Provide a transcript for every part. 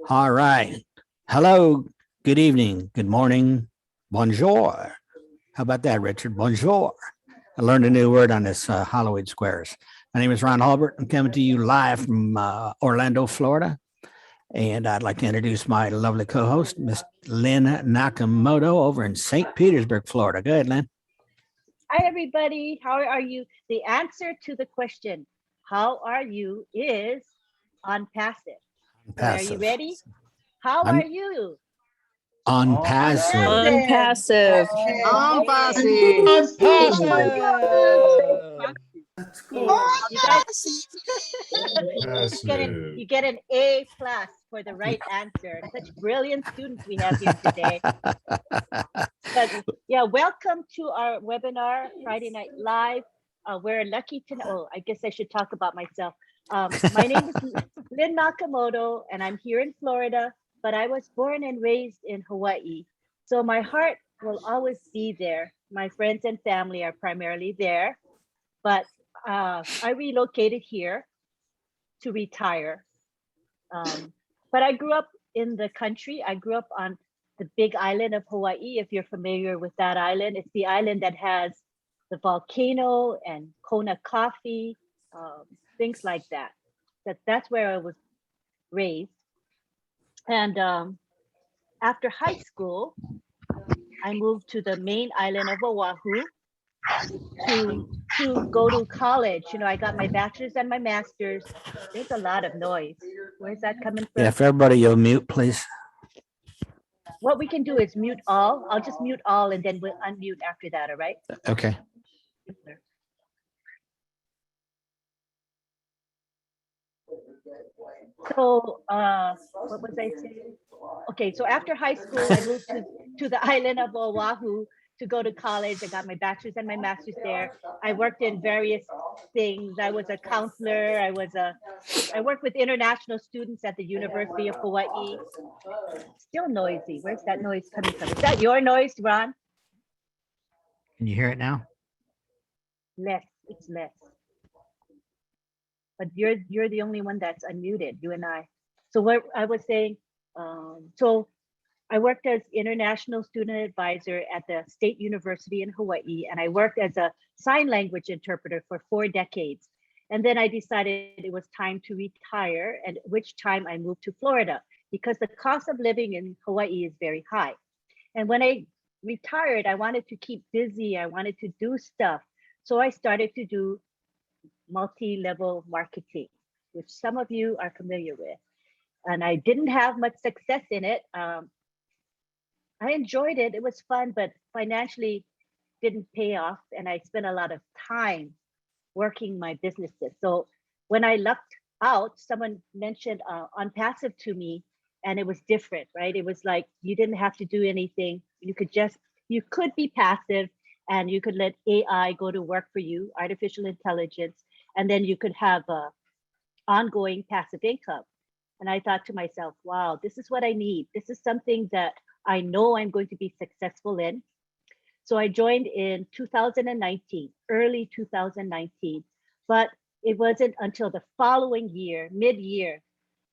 All right. Hello, good evening, good morning, bonjour. How about that, Richard? Bonjour. I learned a new word on this Halloween Squares. My name is Ron Halbert. I'm coming to you live from Orlando, Florida. And I'd like to introduce my lovely co-host, Miss Lynn Nakamoto over in St. Petersburg, Florida. Go ahead, Lynn. Hi, everybody. How are you? The answer to the question, how are you, is OnPassive. So are you ready? How are you? OnPassive. OnPassive. That's cool. You guys, you get an A+ for the right answer. Such brilliant students we have here today. But yeah, welcome to our webinar, Friday Night Live. We're lucky to know, I guess I should talk about myself. My name is Lynn Nakamoto, and I'm here in Florida, but I was born and raised in Hawaii. So my heart will always be there. My friends and family are primarily there, but I relocated here to retire. But I grew up in the country. I grew up on the big island of Hawaii. If you're familiar with that island, it's the island that has the volcano and Kona coffee, things like that. That's where I was raised. And after high school, I moved to the main island of Oahu to go to college. You know, I got my bachelor's and my master's. There's a lot of noise. Where's that coming from? Yeah, if everybody you'll mute, please. What we can do is mute all. I'll just mute all and then we'll unmute after that, all right? Okay. So what was I saying? Okay, so after high school, I moved to the island of Oahu to go to college. I got my bachelor's and my master's there. I worked in various things. I was a counselor. I worked with international students at the University of Hawaii. Still noisy. Where's that noise coming from? Is that your noise, Ron? Can you hear it now? Less. It's less. But you're the only one that's unmuted, you and I. So what I was saying, so I worked as international student advisor at the State University in Hawaii, and I worked as a sign language interpreter for 4 decades. And then I decided it was time to retire, and at which time I moved to Florida because the cost of living in Hawaii is very high. And when I retired, I wanted to keep busy. I wanted to do stuff. So I started to do multi-level marketing, which some of you are familiar with. And I didn't have much success in it. I enjoyed it. It was fun, but financially didn't pay off. And I spent a lot of time working my businesses. So when I left out, someone mentioned OnPassive to me, and it was different, right? It was like, you didn't have to do anything. You could be passive and you could let AI go to work for you, artificial intelligence, and then you could have ongoing passive income. And I thought to myself, wow, this is what I need. This is something that I know I'm going to be successful in. So I joined in 2019, early 2019, but it wasn't until the following year, mid-year,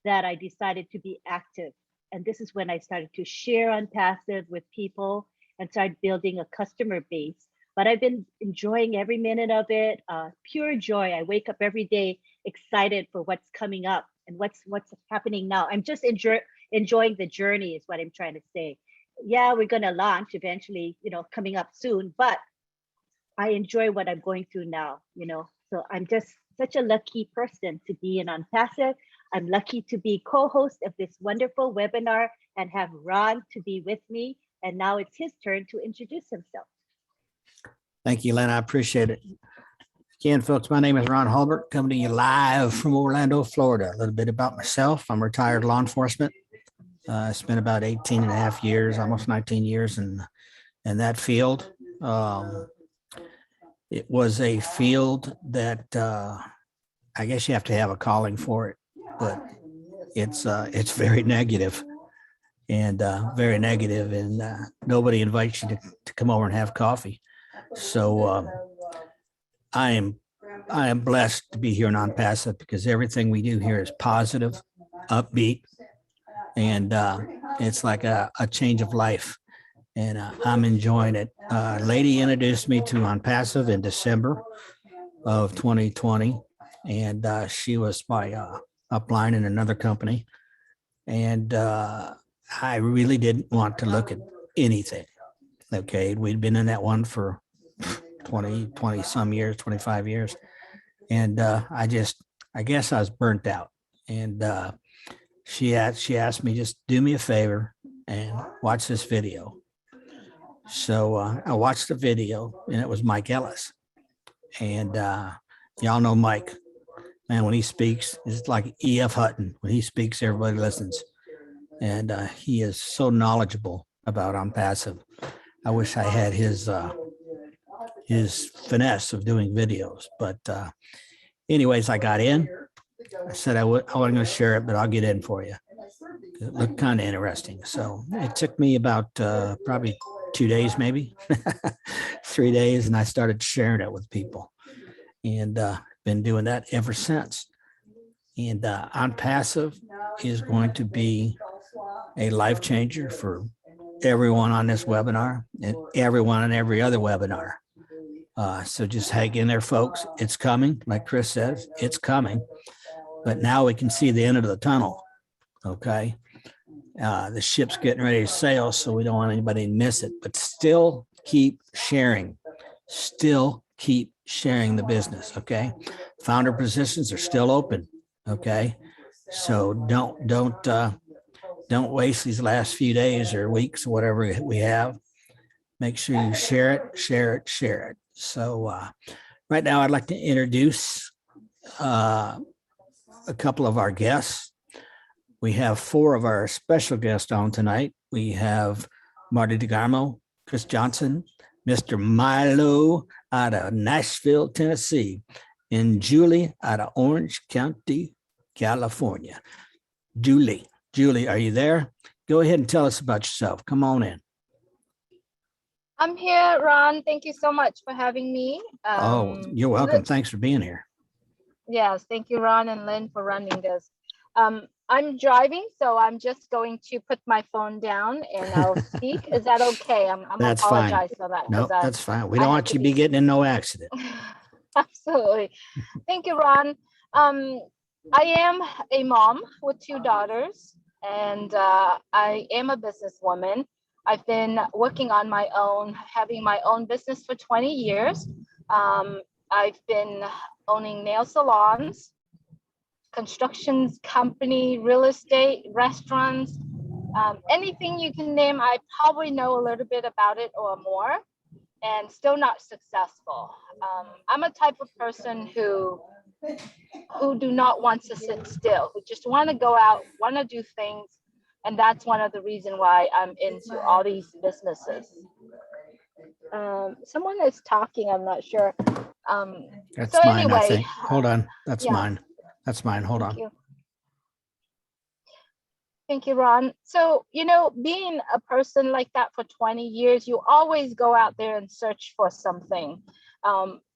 that I decided to be active. And this is when I started to share OnPassive with people and started building a customer base. But I've been enjoying every minute of it, pure joy. I wake up every day excited for what's coming up and what's happening now. I'm just enjoying the journey is what I'm trying to say. Yeah, we're going to launch eventually, coming up soon, but I enjoy what I'm going through now, So I'm just such a lucky person to be in OnPassive. I'm lucky to be co-host of this wonderful webinar and have Ron to be with me. And now it's his turn to introduce himself. Thank you, Lynn. I appreciate it. Again, folks, my name is Ron Halbert, coming to you live from Orlando, Florida. A little bit about myself. I'm retired law enforcement. I spent about 18 and a half years, almost 19 years in that field. It was a field that I guess you have to have a calling for it, but it's very negative and very negative, and nobody invites you to come over and have coffee. So I am blessed to be here on OnPassive because everything we do here is positive, upbeat, and it's like a change of life, and I'm enjoying it. Lady introduced me to OnPassive in December of 2020, and she was my upline in another company, and I really didn't want to look at anything. Okay, we'd been in that one for 20 some years, 25 years, and I guess I was burnt out, and she asked me, just do me a favor and watch this video. So I watched the video, and it was Mike Ellis. And y'all know Mike, man, when he speaks, it's like E.F. Hutton. When he speaks, everybody listens. And he is so knowledgeable about OnPassive. I wish I had his finesse of doing videos. But anyways, I got in. I said I wasn't going to share it, but I'll get in for you. It looked kind of interesting. So it took me about probably 2 days, maybe 3 days, and I started sharing it with people, and been doing that ever since. And OnPassive is going to be a life changer for everyone on this webinar and everyone on every other webinar. So just hang in there, folks. It's coming. Like Chris says, it's coming. But now we can see the end of the tunnel. Okay. The ship's getting ready to sail, so we don't want anybody to miss it. But still keep sharing. Still keep sharing the business. Okay. Founder positions are still open. Okay. So don't waste these last few days or weeks or whatever we have. Make sure you share it, share it, share it. So right now I'd like to introduce a couple of our guests. We have 4 of our special guests on tonight. We have Marty DeGarmo, Chris Johnson, Mr. Milo out of Nashville, Tennessee, and Julie out of Orange County, California. Julie, are you there? Go ahead and tell us about yourself. Come on in. I'm here, Ron. Thank you so much for having me. You're welcome. Thanks for being here. Yes, thank you, Ron and Lynn, for running this. I'm driving, so I'm just going to put my phone down and I'll speak. Is that okay? I'm That's apologize fine. for that. No, that's fine. We don't want you to be getting in no accident. Absolutely. Thank you, Ron. I am a mom with 2 daughters, and I am a businesswoman. I've been working on my own, having my own business for 20 years. I've been owning nail salons, constructions company, real estate, restaurants, anything you can name. I probably know a little bit about it or more, and still not successful. I'm a type of person who do not want to sit still, who just want to go out, want to do things. And that's one of the reasons why I'm into all these businesses. Someone is talking, I'm not sure. That's mine, anyway, I think. Hold on. That's mine. That's mine. Hold on. Thank you, Ron. So, being a person like that for 20 years, you always go out there and search for something.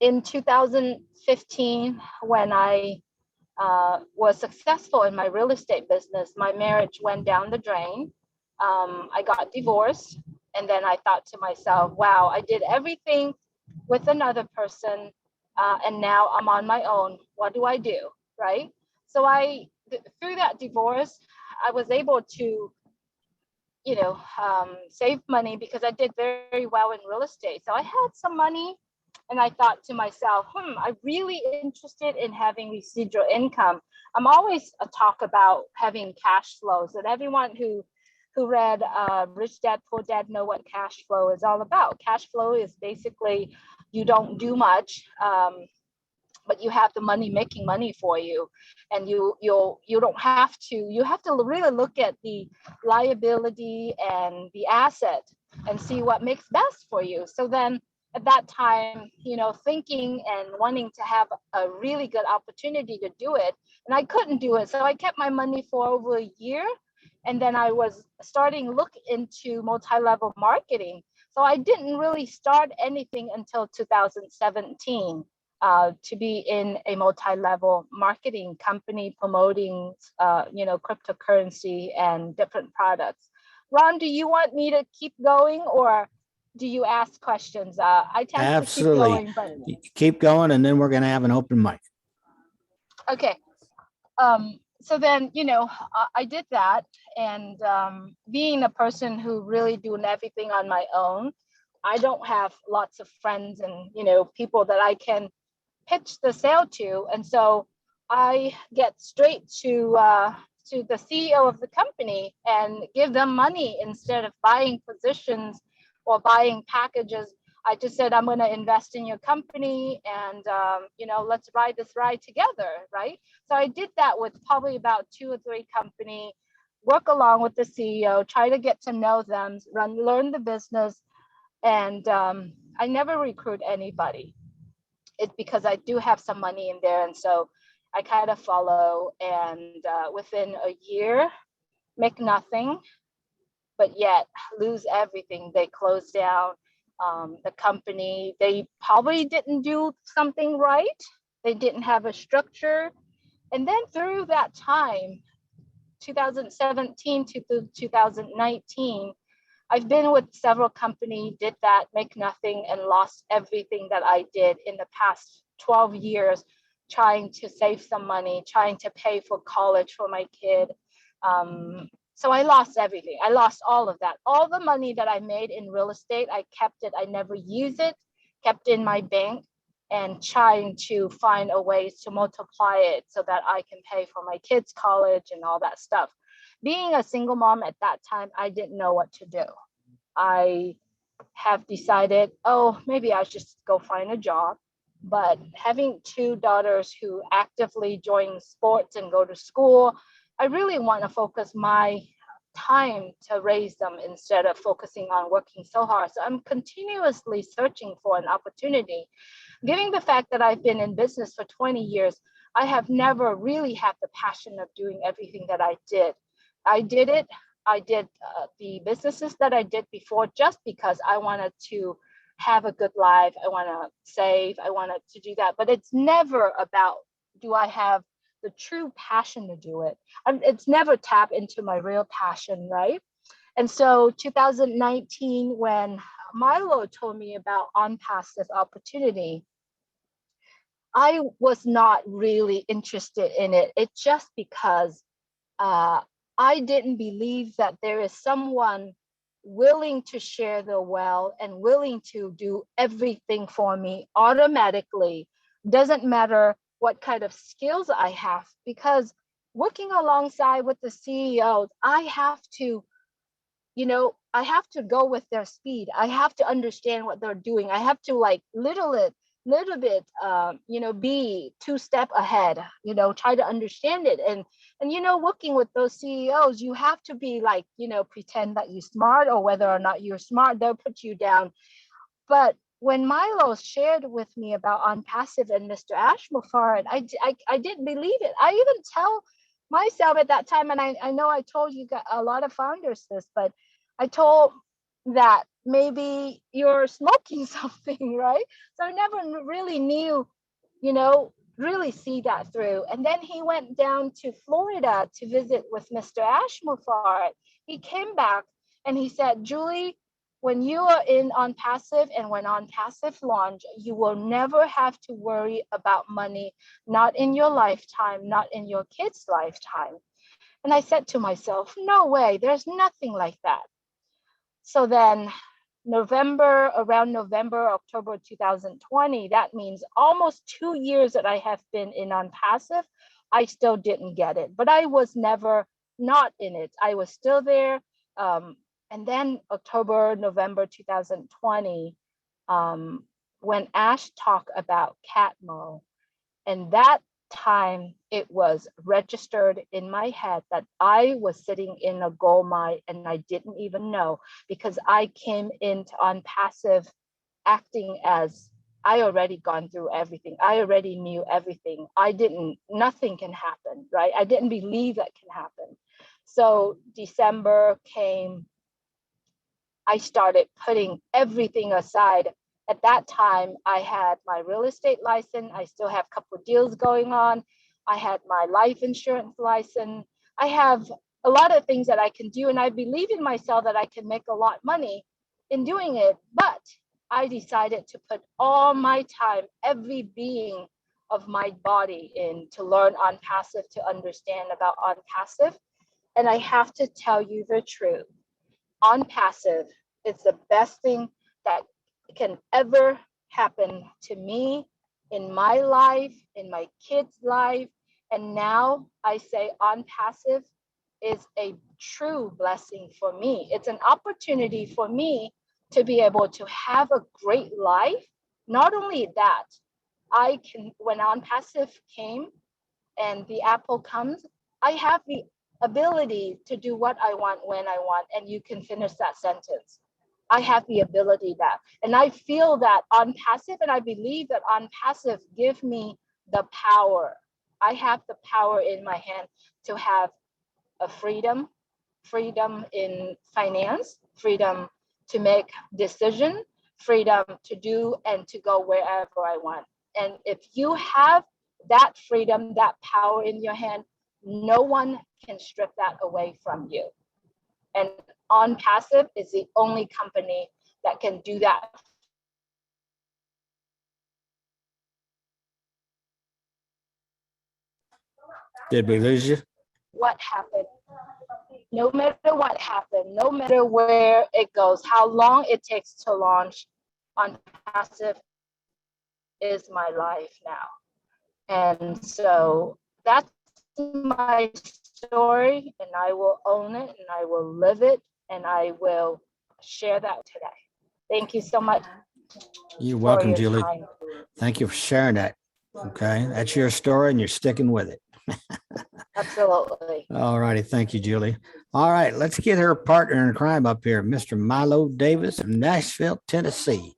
In 2015, when I was successful in my real estate business, my marriage went down the drain. I got divorced. And then I thought to myself, wow, I did everything with another person. And now I'm on my own. What do I do? Right? So through that divorce, I was able to, save money because I did very well in real estate. So I had some money. And I thought to myself, I'm really interested in having residual income. I'm always talk about having cash flows, and everyone who read Rich Dad, Poor Dad know what cash flow is all about. Cash flow is basically you don't do much, but you have the money making money for you, and you don't have to. You have to really look at the liability and the asset and see what makes best for you. So then, at that time, thinking and wanting to have a really good opportunity to do it, and I couldn't do it. So I kept my money for over a year, and then I was starting to look into multi-level marketing. So I didn't really start anything until 2017. to be in a multi-level marketing company promoting, cryptocurrency and different products. Ron, do you want me to keep going, or do you ask questions? I tend Absolutely. to keep going, but Keep going, and then we're going to have an open mic. okay. So then, I did that, and being a person who really doing everything on my own, I don't have lots of friends and, people that I can pitch the sale to. And so I get straight to the CEO of the company and give them money instead of buying positions or buying packages. I just said, I'm going to invest in your company, and let's ride this ride together, right? So I did that with probably about 2 or 3 companies, work along with the CEO, try to get to know them, learn the business, and I never recruit anybody. It's because I do have some money in there, and so I kind of follow, and within a year, make nothing, but yet lose everything. They closed down the company. They probably didn't do something right. They didn't have a structure. And then through that time, 2017 to 2019, I've been with several companies, did that, make nothing, and lost everything that I did in the past 12 years, trying to save some money, trying to pay for college for my kid. So I lost everything. I lost all of that. All the money that I made in real estate, I kept it. I never used it, kept in my bank, and trying to find a ways to multiply it so that I can pay for my kids' college and all that stuff. Being a single mom at that time, I didn't know what to do. I have decided, maybe I should go find a job. But having 2 daughters who actively join sports and go to school, I really want to focus my time to raise them instead of focusing on working so hard. So I'm continuously searching for an opportunity. Given the fact that I've been in business for 20 years, I have never really had the passion of doing everything that I did. I did the businesses that I did before just because I wanted to have a good life. I want to save. I wanted to do that. But it's never about, do I have the true passion to do it? It's never tapped into my real passion, right? And so 2019, when Milo told me about OnPassive opportunity, I was not really interested in it. It's just because I didn't believe that there is someone willing to share the wealth and willing to do everything for me automatically. Doesn't matter what kind of skills I have, because working alongside with the CEOs, I have to go with their speed. I have to understand what they're doing. I have to little bit, be 2 steps ahead, try to understand it. And working with those CEOs, you have to be pretend that you're smart, or whether or not you're smart, they'll put you down. But when Milo shared with me about OnPassive and Mr. Ashmore, I didn't believe it. I even tell myself at that time, and I know I told you got a lot of founders this, but I told that maybe you're smoking something, right? So I never really knew, really see that through. And then he went down to Florida to visit with Mr. Ashmore. He came back and he said, Julie, when you are in OnPassive and when OnPassive launch, you will never have to worry about money, not in your lifetime, not in your kids' lifetime. And I said to myself, no way, there's nothing like that. So then around November, October 2020, that means almost 2 years that I have been in OnPassive, I still didn't get it. But I was never not in it. I was still there. And then November 2020, when Ash talked about Catmull, and that time it was registered in my head that I was sitting in a gold mine and I didn't even know, because I came into OnPassive acting as I already gone through everything. I already knew everything. Nothing can happen, right? I didn't believe that can happen. So December came, I started putting everything aside At that time, I had my real estate license. I still have a couple of deals going on. I had my life insurance license. I have a lot of things that I can do. And I believe in myself that I can make a lot of money in doing it. But I decided to put all my time, every being of my body in to learn OnPassive, to understand about OnPassive. And I have to tell you the truth. OnPassive is the best thing that can ever happen to me in my life, in my kids' life. And now I say OnPassive is a true blessing for me. It's an opportunity for me to be able to have a great life. Not only that, I can, when OnPassive came and the Apple comes, I have the ability to do what I want when I want. And you can finish that sentence. I have the ability that, and I feel that OnPassive, and I believe that OnPassive give me the power. I have the power in my hand to have a freedom in finance, freedom to make decision, freedom to do and to go wherever I want. And if you have that freedom, that power in your hand, no one can strip that away from you. And OnPassive is the only company that can do that. Did we lose you? What happened? No matter what happened, no matter where it goes, how long it takes to launch, OnPassive is my life now. And so that's my story, and I will own it, and I will live it, and I will share that today. Thank you so much. You're welcome, your Julie. time. Thank you for sharing that. Okay, that's your story, and you're sticking with it. Absolutely. All righty. Thank you, Julie. All right, let's get her partner in crime up here, Mr. Milo Davis of Nashville, Tennessee.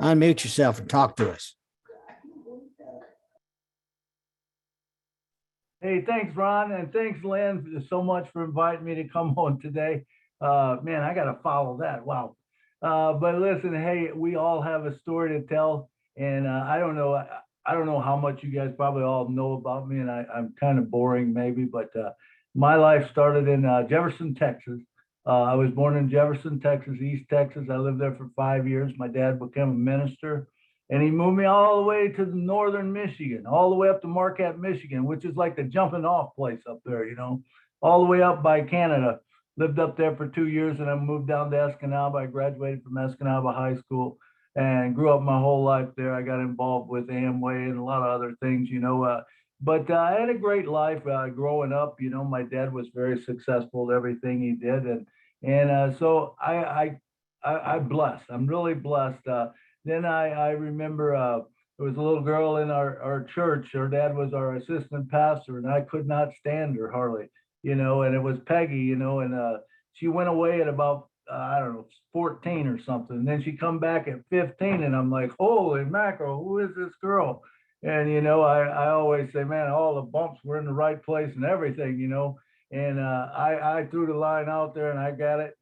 Unmute yourself and talk to us. Hey, thanks, Ron, and thanks, Lynn, so much for inviting me to come on today. Man, I got to follow that. Wow. But listen, hey, we all have a story to tell, and I don't know how much you guys probably all know about me, and I'm kind of boring maybe, but my life started in Jefferson, Texas. I was born in Jefferson, Texas, East Texas. I lived there for 5 years. My dad became a minister. And he moved me all the way to the northern Michigan, all the way up to Marquette, Michigan, which is like the jumping off place up there, all the way up by Canada. Lived up there for 2 years, and I moved down to Escanaba. I graduated from Escanaba High School and grew up my whole life there. I got involved with Amway and a lot of other things, but I had a great life growing up. My dad was very successful at everything he did. And so I'm blessed. I'm really blessed. Then I remember there was a little girl in our church. Her dad was our assistant pastor, and I could not stand her hardly, and it was Peggy, and she went away at about, I don't know, 14 or something. And then she come back at 15, and I'm like, holy mackerel, who is this girl? And, I always say, man, all the bumps were in the right place and everything, and I threw the line out there and I got it,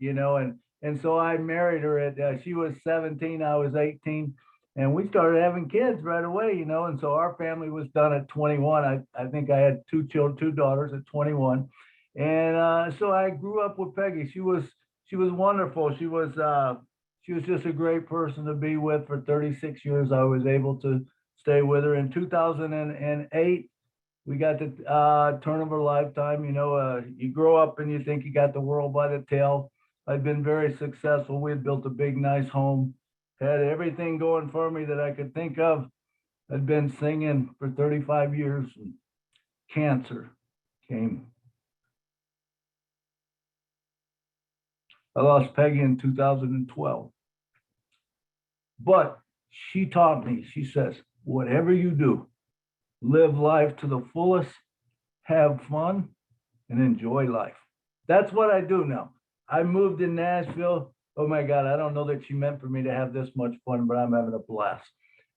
and so I married her at, she was 17, I was 18, and we started having kids right away, and so our family was done at 21. I think I had two daughters at 21. And so I grew up with Peggy. She was wonderful. She was just a great person to be with. For 36 years, I was able to stay with her. In 2008, we got the turn of a lifetime. You grow up and you think you got the world by the tail. I've been very successful. We had built a big, nice home, had everything going for me that I could think of. I'd been singing for 35 years, and cancer came. I lost Peggy in 2012. But she taught me, she says, whatever you do, live life to the fullest, have fun, and enjoy life. That's what I do now. I moved to Nashville. Oh my God, I don't know that she meant for me to have this much fun, but I'm having a blast.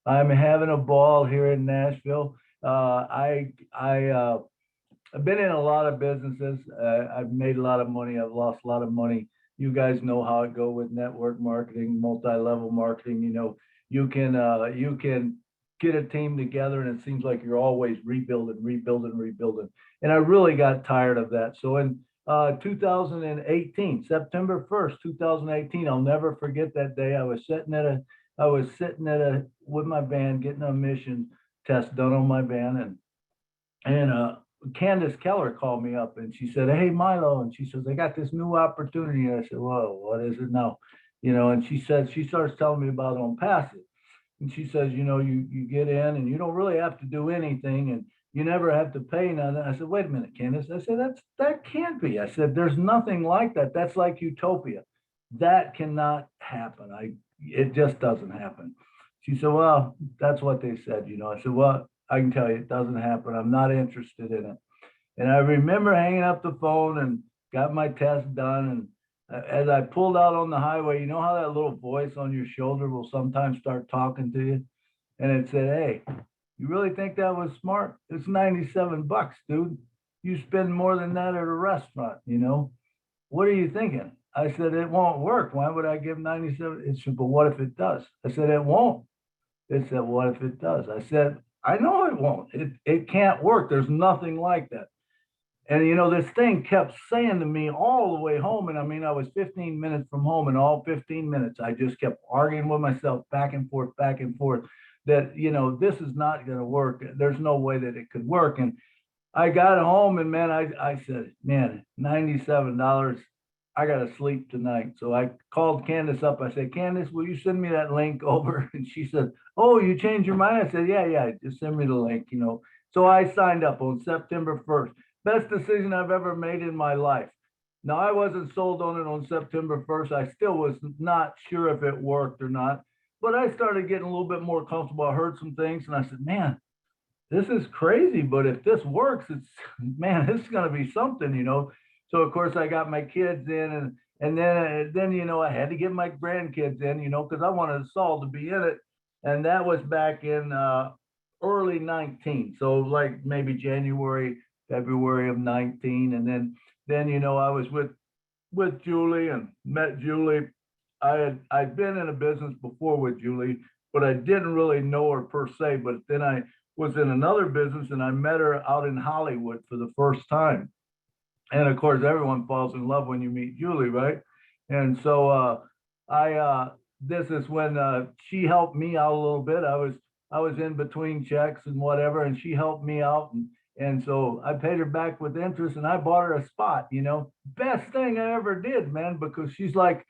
I'm having a ball here in Nashville. I've been in a lot of businesses. I've made a lot of money. I've lost a lot of money. You guys know how it goes with network marketing, multi-level marketing. you can get a team together, and it seems like you're always rebuilding. And I really got tired of that. So in 2018, September 1st, 2018, I'll never forget that day. I was sitting with my van, getting a emission test done on my van, and Candace Keller called me up and she said, "Hey, Milo," and she says, "I got this new opportunity." And I said, "Whoa, what is it now?" And she starts telling me about OnPassive. And she says, you get in and you don't really have to do anything and you never have to pay nothing. I said, "Wait a minute, Candace." I said, that can't be. I said, "There's nothing like that. That's like utopia. That cannot happen. It just doesn't happen." She said, "Well, that's what they said." I said, "Well, I can tell you it doesn't happen. I'm not interested in it." And I remember hanging up the phone and got my test done. And as I pulled out on the highway, you know how that little voice on your shoulder will sometimes start talking to you? And it said, "Hey, you really think that was smart? It's $97, dude. You spend more than that at a restaurant, What are you thinking?" I said, "It won't work. Why would I give 97?" It said, "But what if it does?" I said, "It won't." It said, "What if it does?" I said, "I know it won't. It can't work. There's nothing like that." And this thing kept saying to me all the way home. And I mean, I was 15 minutes from home, and all 15 minutes, I just kept arguing with myself back and forth, that, this is not going to work. There's no way that it could work. And I got home and man, I said, "Man, $97. I got to sleep tonight." So I called Candace up. I said, "Candace, will you send me that link over?" And she said, "Oh, you changed your mind?" I said, yeah, just send me the link, So I signed up on September 1st. Best decision I've ever made in my life. Now, I wasn't sold on it on September 1st. I still was not sure if it worked or not, but I started getting a little bit more comfortable. I heard some things and I said, "Man, this is crazy, but if this works, man, this is going to be something, So of course I got my kids in, and then I had to get my grandkids in, because I wanted us all to be in it. And that was back in early 19. So like maybe January, February of 19. And then I was with Julie and met Julie. I'd been in a business before with Julie, but I didn't really know her per se. But then I was in another business and I met her out in Hollywood for the first time. And of course, everyone falls in love when you meet Julie, right? And so this is when she helped me out a little bit. I was in between checks and whatever, and she helped me out. And so I paid her back with interest and I bought her a spot, Best thing I ever did, man, because she's like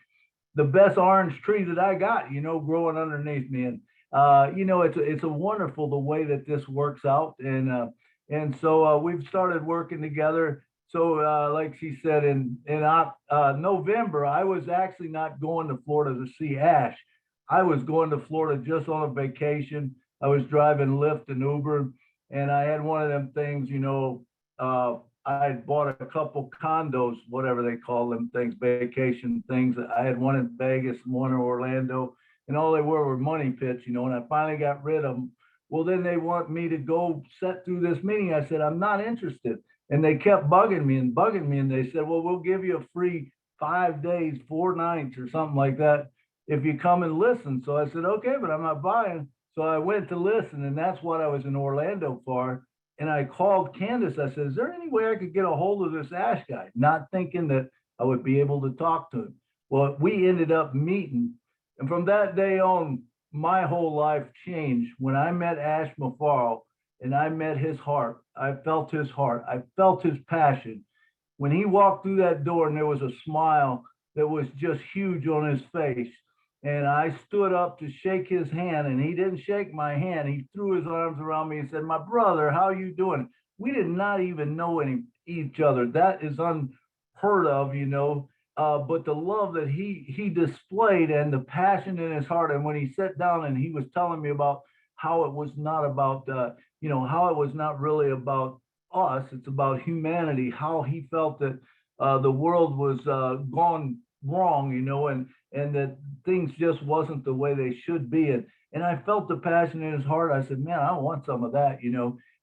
the best orange tree that I got, growing underneath me. And it's a wonderful the way that this works out. And so we've started working together. So like she said, in November, I was actually not going to Florida to see Ash. I was going to Florida just on a vacation. I was driving Lyft and Uber, and I had one of them things, I had bought a couple condos, whatever they call them things, vacation things. I had one in Vegas and one in Orlando, and all they were money pits, and I finally got rid of them. Well, then they want me to go sit through this meeting. I said, "I'm not interested." And they kept bugging me. And they said, "Well, we'll give you a free 5 days, 4 nights or something like that if you come and listen." So I said, "Okay, but I'm not buying." So I went to listen, and that's what I was in Orlando for. And I called Candace. I said, "Is there any way I could get a hold of this Ash guy?" Not thinking that I would be able to talk to him. Well, we ended up meeting. And from that day on, my whole life changed. When I met Ash Mafaro and I met his heart, I felt his heart. I felt his passion. When he walked through that door and there was a smile that was just huge on his face. And I stood up to shake his hand, and he didn't shake my hand. He threw his arms around me and said, "My brother, how you doing?" We did not even know each other. That is unheard of, but the love that he displayed and the passion in his heart. And when he sat down and he was telling me about how it was not about, how it was not really about us, it's about humanity, how he felt that the world was gone wrong, and that things just wasn't the way they should be. And I felt the passion in his heart. I said, "Man, I want some of that."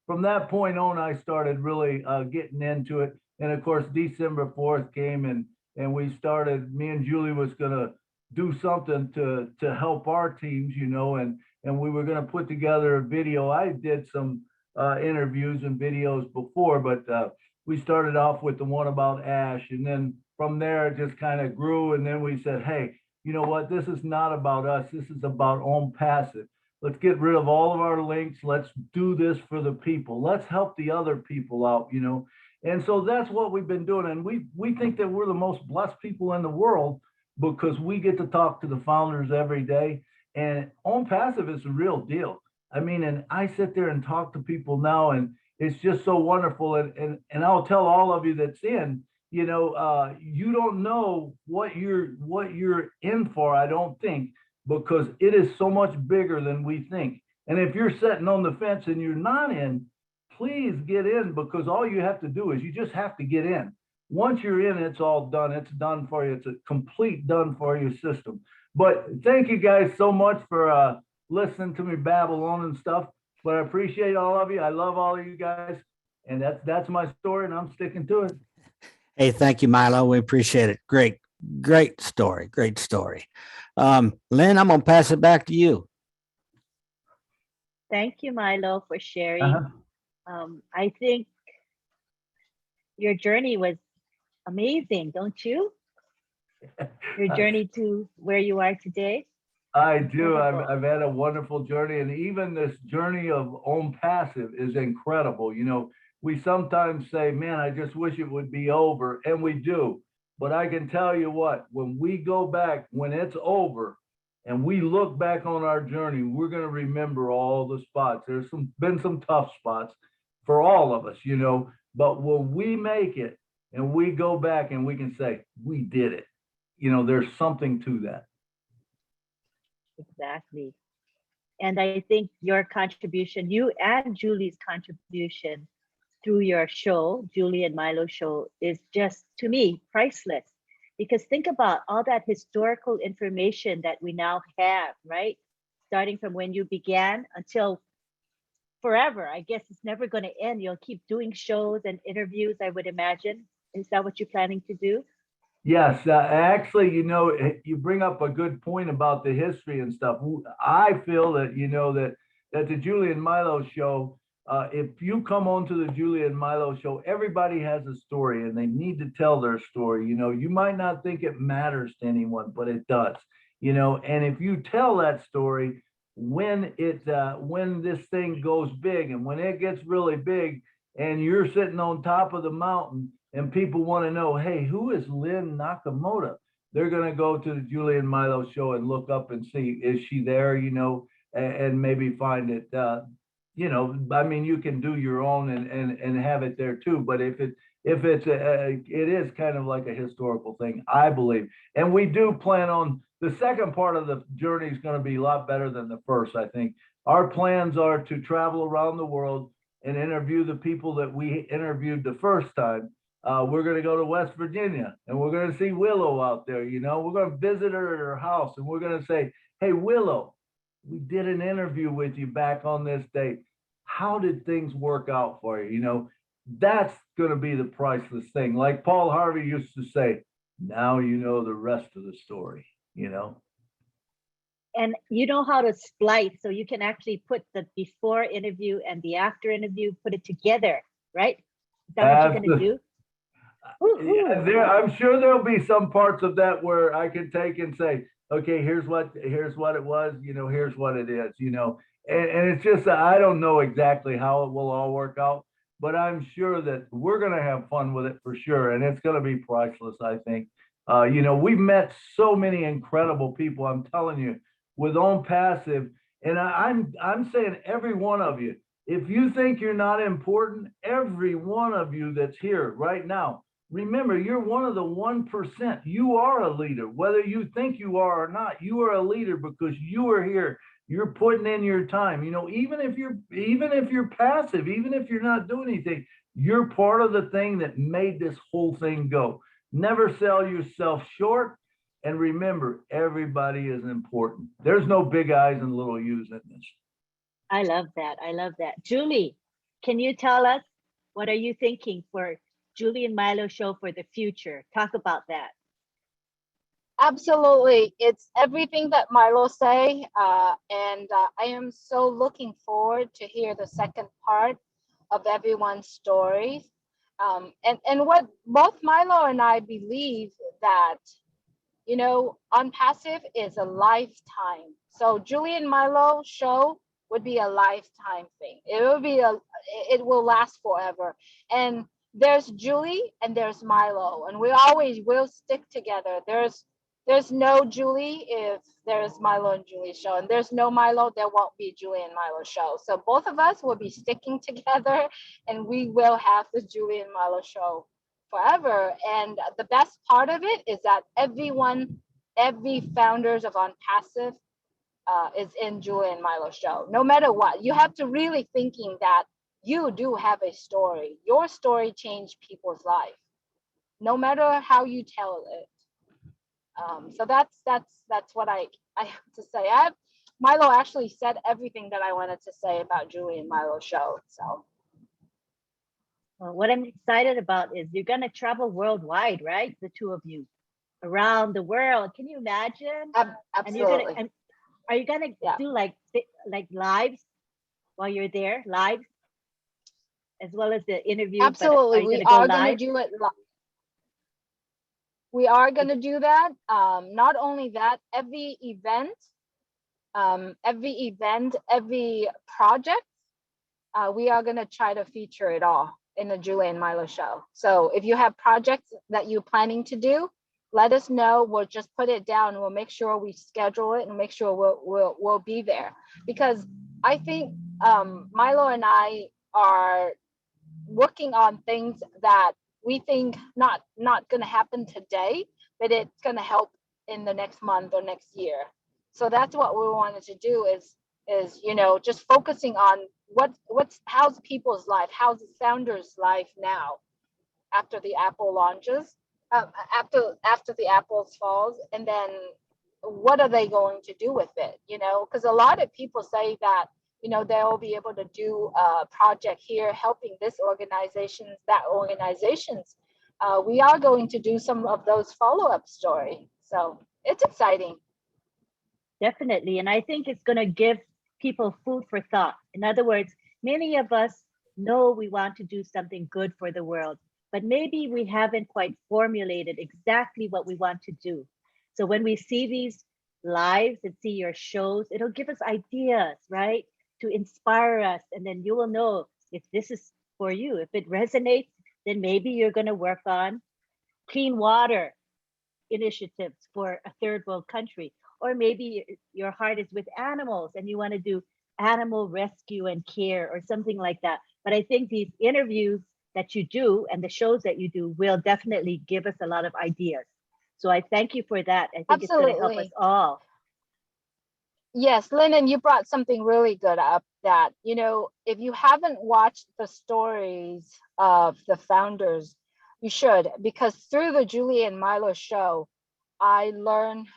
From that point on, I started really getting into it. And of course, December 4th came, and we started, me and Julie was going to do something to help our teams, you know, and we were going to put together a video. I did some interviews and videos before, but we started off with the one about Ash, and then from there it just kind of grew. And then we said, hey, you know what? This is not about us. This is about OnPassive. Let's get rid of all of our links. Let's do this for the people. Let's help the other people out, you know. And so that's what we've been doing. And we think that we're the most blessed people in the world because we get to talk to the founders every day. And OnPassive is a real deal. I mean, and I sit there and talk to people now, and it's just so wonderful. And I'll tell all of you that's in, you know, you don't know what you're in for, I don't think, because it is so much bigger than we think. And if you're sitting on the fence and you're not in, please get in, because all you have to do is you just have to get in. Once you're in, it's all done. It's done for you. It's a complete done for you system. But thank you guys so much for listening to me babble on and stuff. But I appreciate all of you. I love all of you guys. And that's my story, and I'm sticking to it. Hey, thank you, Milo. We appreciate it. Great story. Great story. Lynn, I'm going to pass it back to you. Thank you, Milo, for sharing. I think your journey was amazing, don't you? Your journey to where you are today. I do. Wonderful. I've had a wonderful journey, and even this journey of OnPassive is incredible. You know, we sometimes say, man, I just wish it would be over, and we do. But I can tell you what, when we go back, when it's over, and we look back on our journey, we're going to remember all the spots. There's been some tough spots for all of us, you know, but when we make it and we go back and we can say, we did it, you know, there's something to that. Exactly. And I think your contribution, you and Julie's contribution through your show, Julie and Milo show, is just, to me, priceless. Because think about all that historical information that we now have, right? Starting from when you began until forever. I guess it's never going to end. You'll keep doing shows and interviews, I would imagine. Is that what you're planning to do? Yes, actually, you know, you bring up a good point about the history and stuff. I feel that, you know, that the Julie and Milo show, if you come onto the Julie and Milo show, everybody has a story and they need to tell their story. You know, you might not think it matters to anyone, but it does, you know, and if you tell that story, when this thing goes big and when it gets really big and you're sitting on top of the mountain and people want to know, hey, who is Lynn Nakamoto? They're going to go to the Julie and Milo show and look up and see, is she there, you know, and maybe find it, you know, I mean, you can do your own and have it there too. But if it is kind of like a historical thing, I believe. And we do plan on, the second part of the journey is going to be a lot better than the first, I think. Our plans are to travel around the world and interview the people that we interviewed the first time. We're going to go to West Virginia and we're going to see Willow out there. You know, we're going to visit her at her house and we're going to say, hey, Willow, we did an interview with you back on this date. How did things work out for you? You know, that's going to be the priceless thing. Like Paul Harvey used to say, now you know the rest of the story, you know. And you know how to splice, so you can actually put the before interview and the after interview, put it together, right? Is that what you're going to do? Yeah, I'm sure there'll be some parts of that where I can take and say, okay, here's what it was, you know, here's what it is, you know, and it's just, I don't know exactly how it will all work out, but I'm sure that we're going to have fun with it for sure. And it's going to be priceless, I think. You know, we've met so many incredible people, I'm telling you, with OnPassive. And I'm saying every one of you, if you think you're not important, every one of you that's here right now, remember, you're one of the 1%. You are a leader, whether you think you are or not. You are a leader because you are here. You're putting in your time. You know, even if you're passive, even if you're not doing anything, you're part of the thing that made this whole thing go. Never sell yourself short. And remember, everybody is important. There's no big I's and little U's in this. I love that. I love that. Julie, can you tell us, what are you thinking for Julie and Milo show for the future? Talk about that. Absolutely. It's everything that Milo say. And I am so looking forward to hear the second part of everyone's stories. And what both Milo and I believe that, you know, OnPassive is a lifetime. So Julie and Milo show would be a lifetime thing. It will last forever. And there's Julie and there's Milo, and we always will stick together. There's no Julie if there's Milo and Julie show, and there's no Milo, there won't be Julie and Milo show. So both of us will be sticking together, and we will have the Julie and Milo show forever. And the best part of it is that every founders of OnPassive is in Julie and Milo show. No matter what, you have to really thinking that you do have a story. Your story changed people's life, no matter how you tell it. So that's what I have to say. Milo actually said everything that I wanted to say about Julie and Milo show. So Well, what I'm excited about is you're going to travel worldwide, right? The two of you around the world. Can you imagine? And you're absolutely. gonna, are you gonna Yeah. do like lives while you're there, lives, as well as the interview? But Absolutely, are you we gonna go are going to live? do it. We are going to do that. Not only that, every event, every project, we are going to try to feature it all in the Julie and Milo show. So if you have projects that you're planning to do, let us know. We'll just put it down. We'll make sure we schedule it and make sure we'll be there. Because I think Milo and I are working on things that we think not going to happen today, but it's going to help in the next month or next year. So that's what we wanted to do is you know, just focusing on how's people's life, how's the founders life now after the Apple launches, after the Apple's falls, and then what are they going to do with it, you know? Because a lot of people say that, you know, they'll be able to do a project here helping this organizations, that organizations. We are going to do some of those follow-up story, so it's exciting. Definitely. And I think it's going to give people food for thought. In other words, many of us know we want to do something good for the world, but maybe we haven't quite formulated exactly what we want to do. So when we see these lives and see your shows, it'll give us ideas, right? To inspire us. And then you will know if this is for you. If it resonates, then maybe you're going to work on clean water initiatives for a third world country. Or maybe your heart is with animals and you want to do animal rescue and care or something like that. But I think these interviews that you do and the shows that you do will definitely give us a lot of ideas. So I thank you for that. I think it's going to help us Absolutely. all. Yes, Lennon, you brought something really good up that, you know, if you haven't watched the stories of the founders, you should, because through the Julie and Milo show, I learned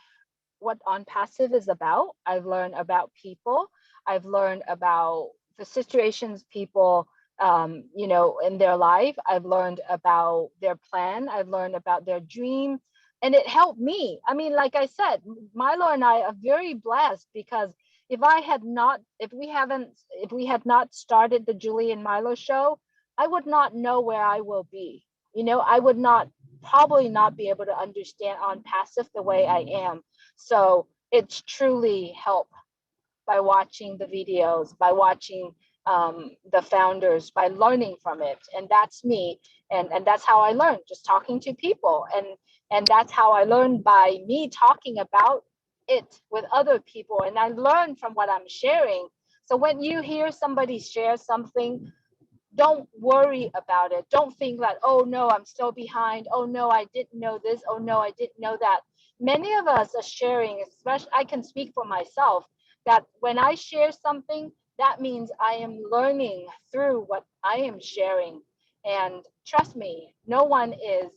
what OnPassive is about. I've learned about people. I've learned about the situations people, you know, in their life. I've learned about their plan. I've learned about their dream. And it helped me. I mean, like I said, Milo and I are very blessed because if we had not started the Julie and Milo show, I would not know where I will be. You know, I would probably not be able to understand OnPassive the way I am. So it's truly helped by watching the videos, by watching the founders, by learning from it. And that's me. And that's how I learned, just talking to people. And that's how I learned, by me talking about it with other people. And I learned from what I'm sharing. So when you hear somebody share something, don't worry about it. Don't think that, oh no, I'm still behind. Oh no, I didn't know this. Oh no, I didn't know that. Many of us are sharing, especially I can speak for myself, that when I share something, that means I am learning through what I am sharing. And trust me, no one is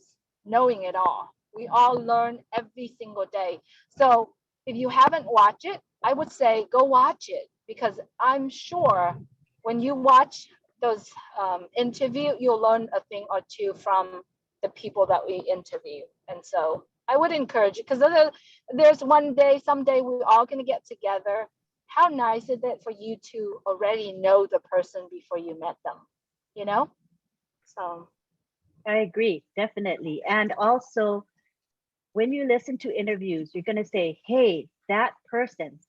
knowing it all. We all learn every single day. So if you haven't watched it, I would say go watch it, because I'm sure when you watch those interview, you'll learn a thing or two from the people that we interview. And so I would encourage you, because there's someday we're all going to get together. How nice is it for you to already know the person before you met them, you know? So I agree, definitely. And also, when you listen to interviews, you're going to say, hey, that person's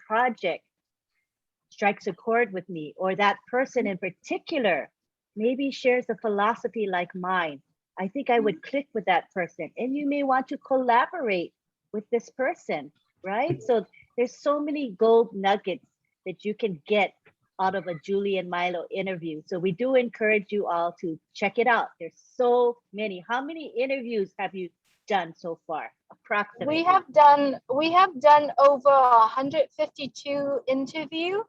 project strikes a chord with me, or that person in particular maybe shares a philosophy like mine. I think I would click with that person, and you may want to collaborate with this person, right? So there's so many gold nuggets that you can get out of a Julie and Milo interview. So we do encourage you all to check it out. There's so many. How many interviews have you done so far, approximately? we have done over 152 interview.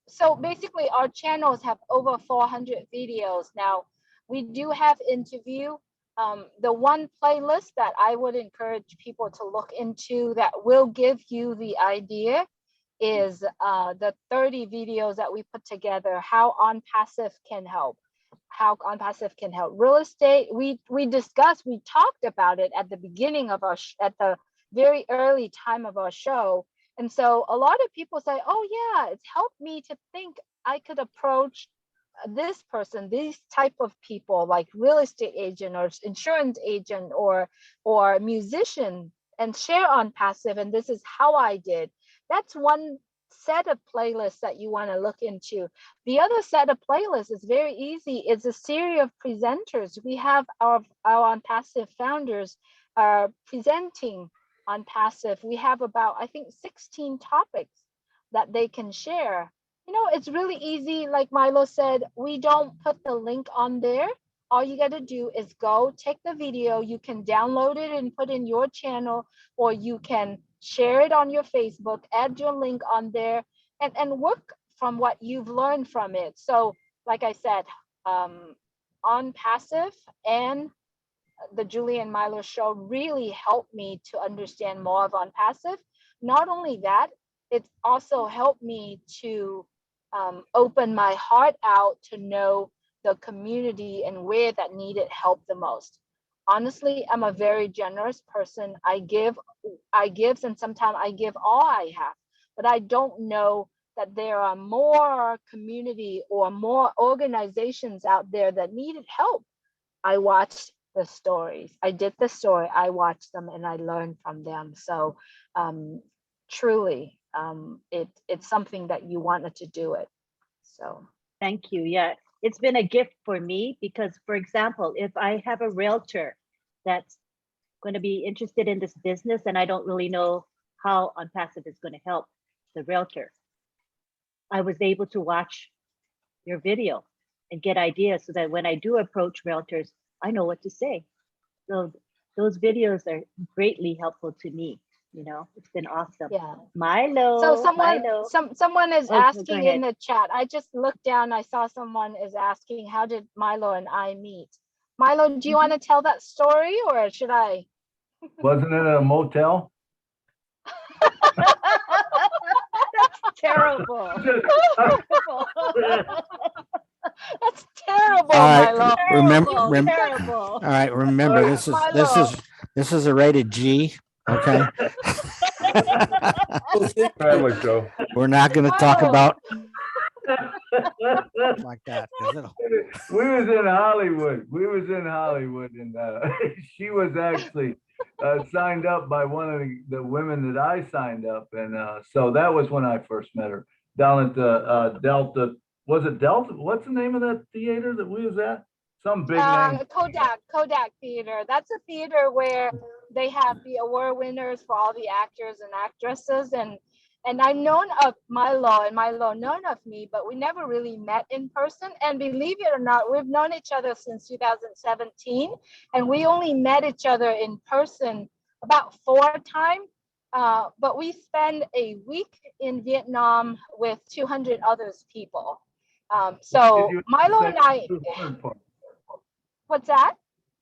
So basically our channels have over 400 videos. Now we do have interview. The one playlist that I would encourage people to look into that will give you the idea is the 30 videos that we put together, how OnPassive can help. How OnPassive can help real estate. We talked about it at the beginning of at the very early time of our show. And so a lot of people say, oh yeah, it's helped me to think I could approach this person, these type of people like real estate agent or insurance agent or musician, and share OnPassive. And this is how I did. That's one set of playlists that you want to look into. The other set of playlists is very easy. It's a series of presenters. We have our OnPassive founders are presenting OnPassive. We have about, I think, 16 topics that they can share. You know, it's really easy. Like Milo said, we don't put the link on there. All you got to do is go take the video. You can download it and put in your channel, or you can share it on your Facebook, add your link on there, and work from what you've learned from it. So like I said, OnPassive and the Julie and Milo show really helped me to understand more of OnPassive. Not only that, it's also helped me to open my heart out to know the community and where that needed help the most. Honestly, I'm a very generous person. I give, and sometimes I give all I have, but I don't know that there are more community or more organizations out there that needed help. I watched the stories. I did the story. I watched them and I learned from them. So truly, it's something that you wanted to do it. So thank you. Yeah, it's been a gift for me because, for example, if I have a realtor that's going to be interested in this business and I don't really know how OnPassive is going to help the realtor, I was able to watch your video and get ideas so that when I do approach realtors, I know what to say. So those videos are greatly helpful to me. You know, it's been awesome. yeah. Milo. So Milo. someone is go asking in ahead. the chat. I just looked down. I saw someone is asking, how did Milo and I meet? Milo, do you want to tell that story, or should I? Wasn't it a motel? That's terrible. That's terrible, All right, Milo. Terrible. All right, remember this is a rated G. Okay. Family show. We're not going to talk about like that. We was in Hollywood. And she was actually signed up by one of the women that I signed up. And so that was when I first met her down at the Delta. Was it Delta? What's the name of that theater that we was at? Some big name. Kodak Theater. That's a theater where they have the award winners for all the actors and actresses. And I've known of Milo, and Milo known of me, but we never really met in person. And believe it or not, we've known each other since 2017, and we only met each other in person about 4 times. But we spent a week in Vietnam with 200 other people. So Milo and I. What's that?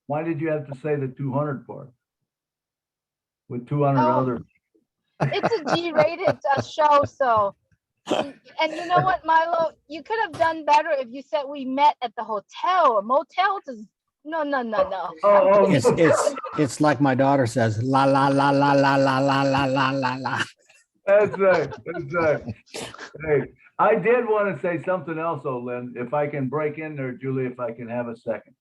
Why did you have to say the 200 part? With 200 other. It's a G-rated show, so. And you know what, Milo? You could have done better if you said we met at the hotel. Motels is No. Oh, It's like my daughter says, la la la la la la la la la la la. that's right. That's right. Hey, I did want to say something else, though, Lynn, if I can break in there, Julie, if I can have a second.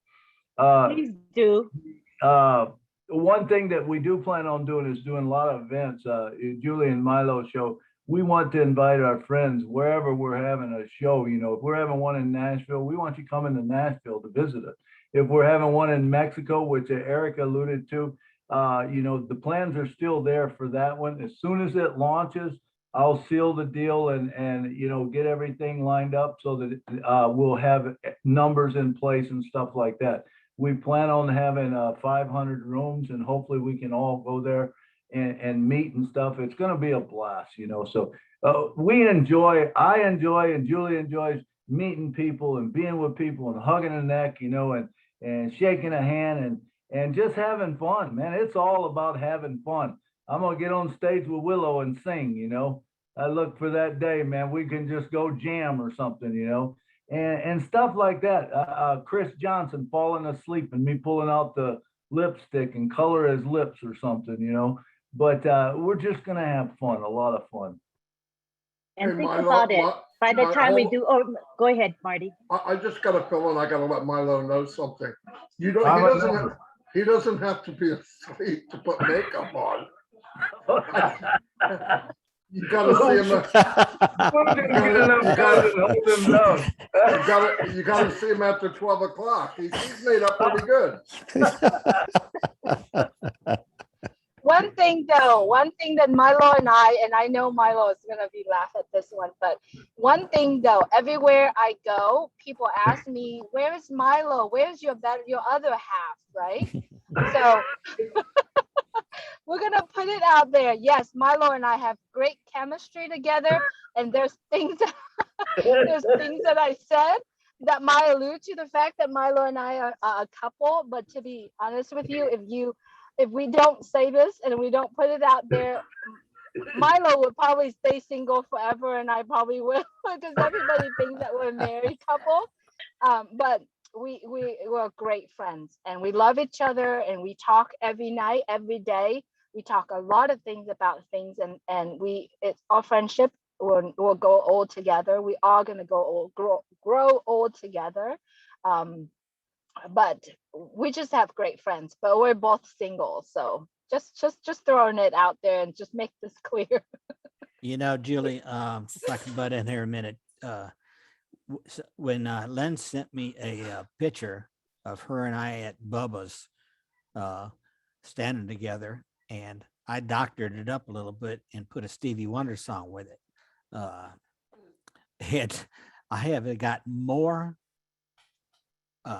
Please do. One thing that we do plan on doing is doing a lot of events. Julie and Milo show. We want to invite our friends wherever we're having a show. You know, if we're having one in Nashville, we want you coming to Nashville to visit us. If we're having one in Mexico, which Eric alluded to, you know, the plans are still there for that one. As soon as it launches, I'll seal the deal and you know, get everything lined up so that we'll have numbers in place and stuff like that. We plan on having 500 rooms, and hopefully we can all go there and meet and stuff. It's going to be a blast, you know. So I enjoy, and Julie enjoys meeting people and being with people and hugging a neck, you know, and shaking a hand and just having fun, man. It's all about having fun. I'm gonna get on stage with Willow and sing, you know. I look for that day, man. We can just go jam or something, you know, and stuff like that. Chris Johnson falling asleep and me pulling out the lipstick and color his lips or something, you know. But we're just gonna have fun, a lot of fun. And Hey, think Milo, about it. By the time we hold- do, oh, go ahead, Marty. I just got a feeling I gotta let Milo know something. You don't, I'm he doesn't have to be asleep to put makeup on. You gotta see him, you gotta see him after 12 o'clock. He's made up pretty good. One thing that Milo and I know Milo is gonna be laugh at this one, but one thing though, everywhere I go, people ask me, "Where is Milo? Where's your other half?" Right? So we're gonna put it out there. Yes, Milo and I have great chemistry together, and there's things that I said that might allude to the fact that Milo and I are a couple. But to be honest with you, if we don't say this and we don't put it out there, Milo would probably stay single forever, and I probably will, because everybody thinks that we're a married couple. But we're great friends, and we love each other, and we talk every night, every day. We talk a lot of things about things, and it's our friendship will go old together. We are gonna grow old together. But we just have great friends, but we're both single. So just throwing it out there and just make this clear. You know, Julie, if I can butt in here a minute, when Len sent me a picture of her and I at Bubba's standing together, and I doctored it up a little bit and put a Stevie Wonder song with it. I have got more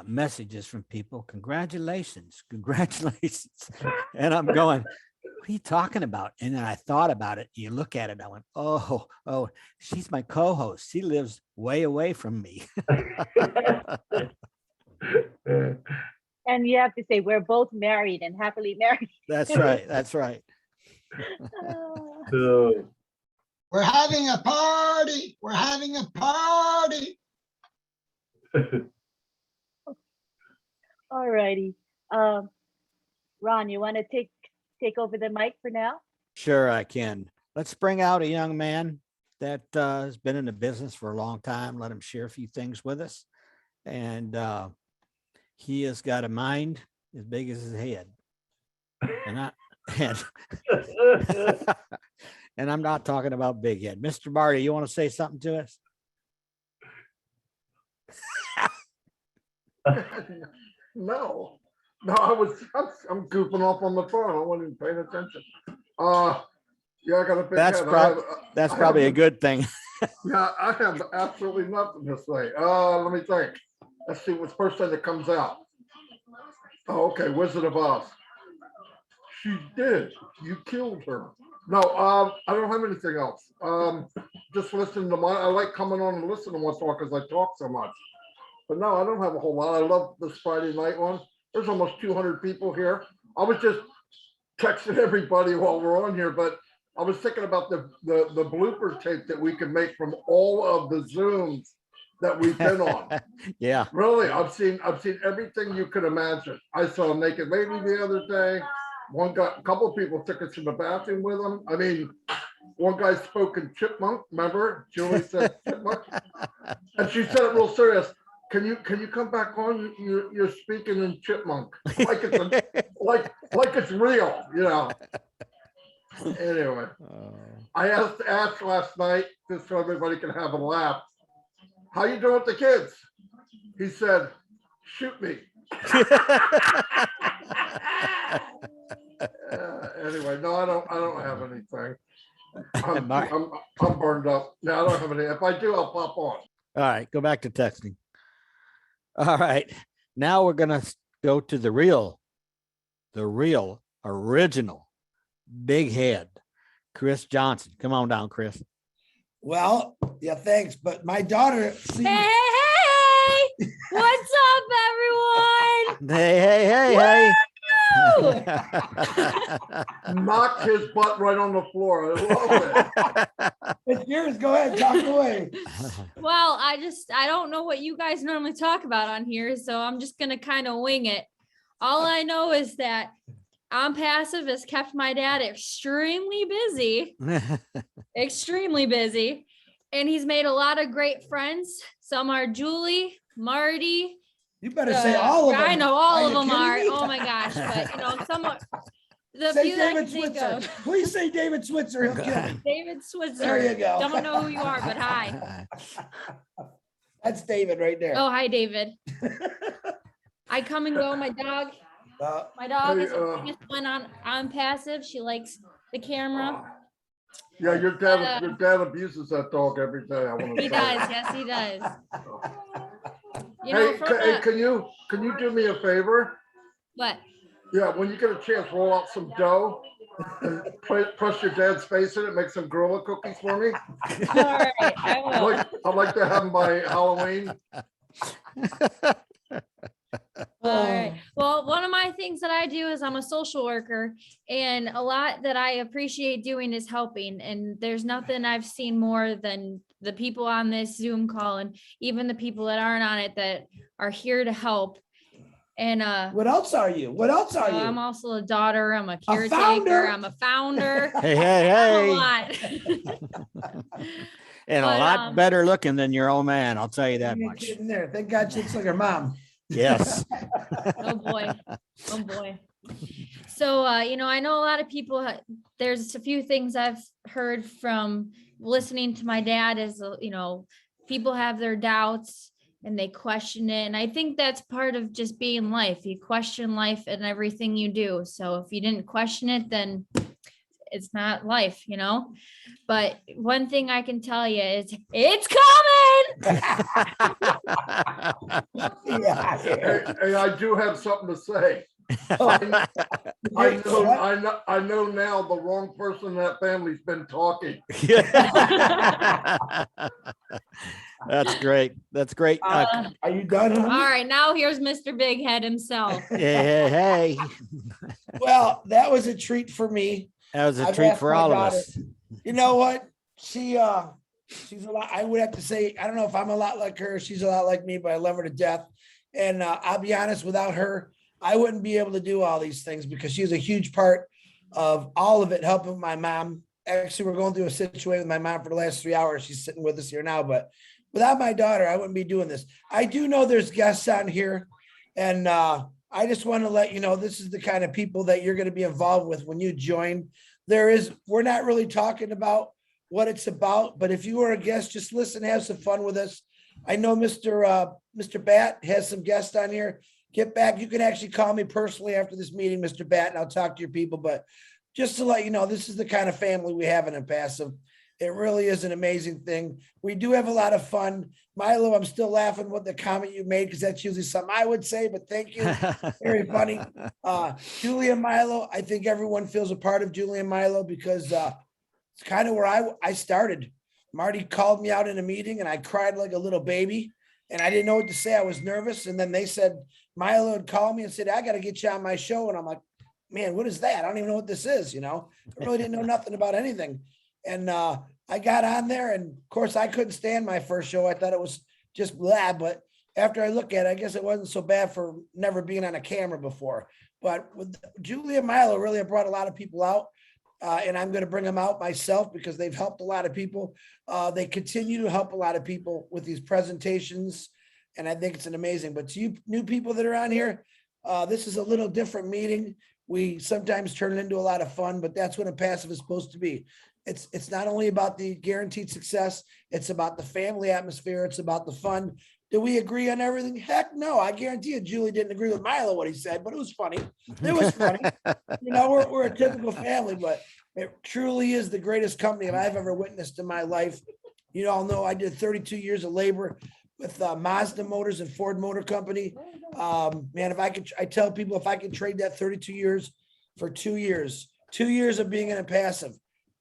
messages from people. Congratulations. And I'm going, what are you talking about? And then I thought about it. You look at it. I went, oh, she's my co-host. She lives way away from me. And you have to say we're both married and happily married. That's right. That's right. We're having a party. We're having a party. All righty. Ron, you want to take over the mic for now? Sure, I can. Let's bring out a young man that has been in the business for a long time. Let him share a few things with us. And he has got a mind as big as his head. And I'm not talking about big head. Mr. Marty, you want to say something to us? No, I'm goofing off on the phone. I wasn't even paying attention. Yeah, I got a big head. That's probably a good thing. Yeah, I have absolutely nothing to say. Let me think. Let's see what's the first thing that comes out. Oh, okay, Wizard of Oz. She did. You killed her. No, I don't have anything else. Just listening to I like coming on and listening once in a while because I talk so much. But no, I don't have a whole lot. I love this Friday night one. There's almost 200 people here. I was just texting everybody while we're on here, but I was thinking about the blooper tape that we could make from all of the Zooms that we've been on. Yeah. Really, I've seen everything you could imagine. I saw a naked lady the other day. A couple of people took us to the bathroom with them. I mean, one guy spoke in chipmunk. Remember, Julie said chipmunk, and she said it real serious. Can you come back on? You're speaking in chipmunk, like it's real, you know. Anyway, I asked Ash last night, just so everybody can have a laugh. How you doing with the kids? He said, "Shoot me." Anyway, no, I don't have anything. I'm burned up. No, I don't have any. If I do, I'll pop on. All right, go back to texting. All right, now we're gonna go to the real original big head, Chris Johnson. Come on down, Chris. Well, yeah, thanks. But my daughter, see, Hey, what's up, everyone? Hey. Knocked his butt right on the floor. I love it. it's yours. Go ahead, talk away. Well, I don't know what you guys normally talk about on here, so I'm just gonna kind of wing it. All I know is that OnPassive has kept my dad extremely busy, and he's made a lot of great friends. Some are Julie, Marty. You better say all of them. I know all of you them are. kidding me? Oh my gosh! But you know, some are the Say few that I David can think Switzer. of. Please say David Switzer. He'll kill me. David Switzer. There you go. Don't know who you are, but hi. That's David right there. Oh, hi, David. I come and go. My dog Hey, is the biggest one on OnPassive. She likes the camera. Yeah, your dad abuses that dog every day. I want to He say. does. Yes, he does. You Hey, know, hey, can you do me a favor? what? Yeah, when you get a chance, roll out some dough and press your dad's face in it. Make some gorilla cookies for me. All right, I will. I'd like to have them by Halloween. All right. Well, one of my things that I do is I'm a social worker, and a lot that I appreciate doing is helping. And there's nothing I've seen more than the people on this Zoom call, and even the people that aren't on it, that are here to help. And What else are you? What else are you? I'm also a daughter. I'm a caretaker. founder. I'm a founder. I'm a Hey. lot. And But, a lot better looking than your old man. I'll tell you that You ain't much. kidding there. Thank God she looks like her mom. Yes. Oh boy. Oh boy. So, you know, I know a lot of people, there's a few things I've heard from listening to my dad is, you know, people have their doubts and they question it. And I think that's part of just being life. You question life and everything you do. So if you didn't question it, then it's not life, you know. But one thing I can tell you is it's coming. Yeah. Hey, I do have something to say. Oh, I know now the wrong person in that family's been talking. That's great. That's great. are you done? All honey? right, now here's Mr. Big Head himself. Hey. Well, that was a treat for me. That was a I've treat asked for my all of daughter. us. You know what? She's a lot. I would have to say, I don't know if I'm a lot like her. She's a lot like me, but I love her to death. And I'll be honest, without her, I wouldn't be able to do all these things because she's a huge part of all of it, helping my mom. Actually, we're going through a situation with my mom for the last 3 hours. She's sitting with us here now, but without my daughter, I wouldn't be doing this. I do know there's guests on here, and I just want to let you know, this is the kind of people that you're going to be involved with when you join. We're not really talking about what it's about, but if you are a guest, just listen, have some fun with us. I know Mr. Bat has some guests on here. Get back. You can actually call me personally after this meeting, Mr. Bat, and I'll talk to your people. But just to let you know, this is the kind of family we have in OnPassive. It really is an amazing thing. We do have a lot of fun. Milo, I'm still laughing with the comment you made because that's usually something I would say, but thank you. Very funny. Julie and Milo, I think everyone feels a part of Julie and Milo because it's kind of where I started. Marty called me out in a meeting and I cried like a little baby and I didn't know what to say. I was nervous. And then they said, Milo had called me and said, I got to get you on my show. And I'm like, man, what is that? I don't even know what this is. You know, I really didn't know nothing about anything. And I got on there and of course I couldn't stand my first show. I thought it was just blah. But after I look at it, I guess it wasn't so bad for never being on a camera before. But with Julie and Milo really have brought a lot of people out. And I'm going to bring them out myself because they've helped a lot of people. They continue to help a lot of people with these presentations. And I think it's an amazing, but to you new people that are on here, this is a little different meeting. We sometimes turn it into a lot of fun, but that's what OnPassive is supposed to be. It's not only about the guaranteed success, it's about the family atmosphere. It's about the fun. Do we agree on everything? Heck no. I guarantee you Julie didn't agree with Milo what he said, but it was funny. It was funny. You know, we're a typical family, but it truly is the greatest company I've ever witnessed in my life. You all know I did 32 years of labor with Mazda Motors and Ford Motor Company. Man, I tell people if I could trade that 32 years for 2 years of being in OnPassive,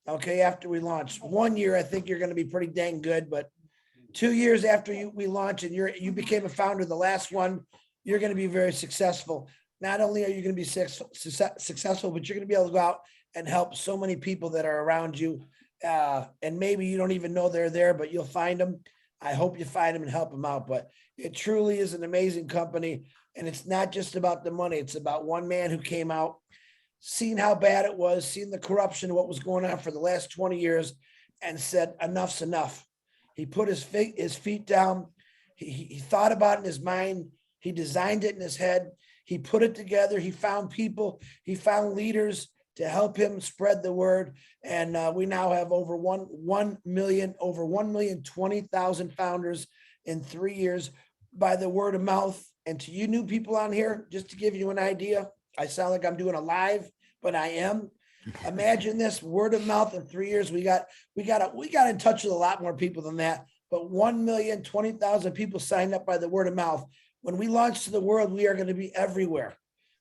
okay, after we launch. 1 year, I think you're going to be pretty dang good, but 2 years after we launch and you became a founder, the last one, you're going to be very successful. Not only are you going to be successful, but you're going to be able to go out and help so many people that are around you. And maybe you don't even know they're there, but you'll find them. I hope you find them and help them out. But it truly is an amazing company. And it's not just about the money. It's about one man who came out, seen how bad it was, seen the corruption, what was going on for the last 20 years, and said, enough's enough. He put his feet down. He thought about it in his mind. He designed it in his head. He put it together. He found people. He found leaders to help him spread the word. And we now have over 1,020,000 founders in 3 years by the word of mouth. And to you new people on here, just to give you an idea, I sound like I'm doing a live, but I am. Imagine this word of mouth in 3 years. We got in touch with a lot more people than that, but 1,020,000 people signed up by the word of mouth. When we launch to the world, we are going to be everywhere.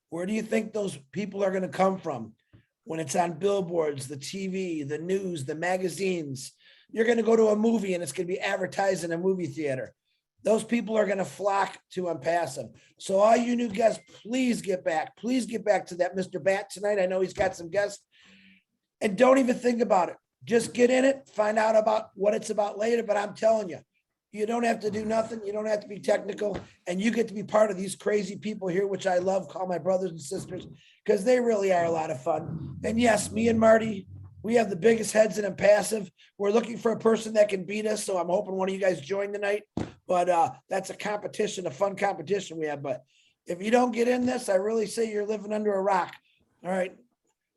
Where do you think those people are going to come from? When it's on billboards, the TV, the news, the magazines, you're going to go to a movie and it's going to be advertised in a movie theater. Those people are going to flock to OnPassive. So all you new guests, please get back to that Mr. Bat tonight. I know he's got some guests, and don't even think about it. Just get in it, find out about what it's about later. But I'm telling you, you don't have to do nothing. You don't have to be technical, and you get to be part of these crazy people here, which I love, call my brothers and sisters, because they really are a lot of fun. And yes, me and Marty, we have the biggest heads in OnPassive. We're looking for a person that can beat us. So I'm hoping one of you guys join tonight, but that's a competition, a fun competition we have. But if you don't get in this, I really say you're living under a rock. All right.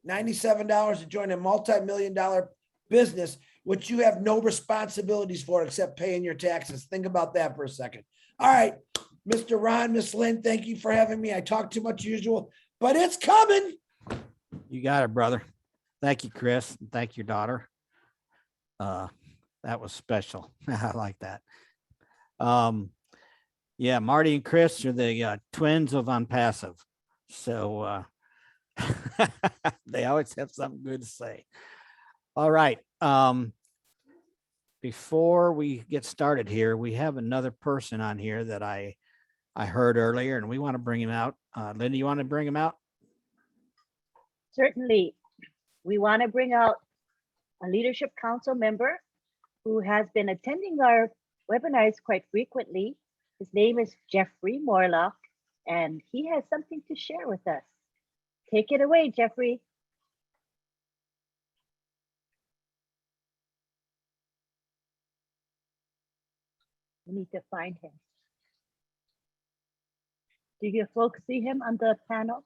$97 to join a multi-million-dollar business, which you have no responsibilities for except paying your taxes. Think about that for a second. All right, Mr. Ron, Miss Lynn, thank you for having me. I talk too much usual, but it's coming. You got it, brother. Thank you, Chris. Thank your daughter. That was special. I like that. Yeah, Marty and Chris are the twins of OnPassive. So they always have something good to say. All right. Before we get started here, we have another person on here that I heard earlier, and we want to bring him out. Linda, you want to bring him out? Certainly. We want to bring out a leadership council member who has been attending our webinars quite frequently. His name is Jeffrey Morlock, and he has something to share with us. Take it away, Jeffrey. We need to find him. Do you folks see him on the panel?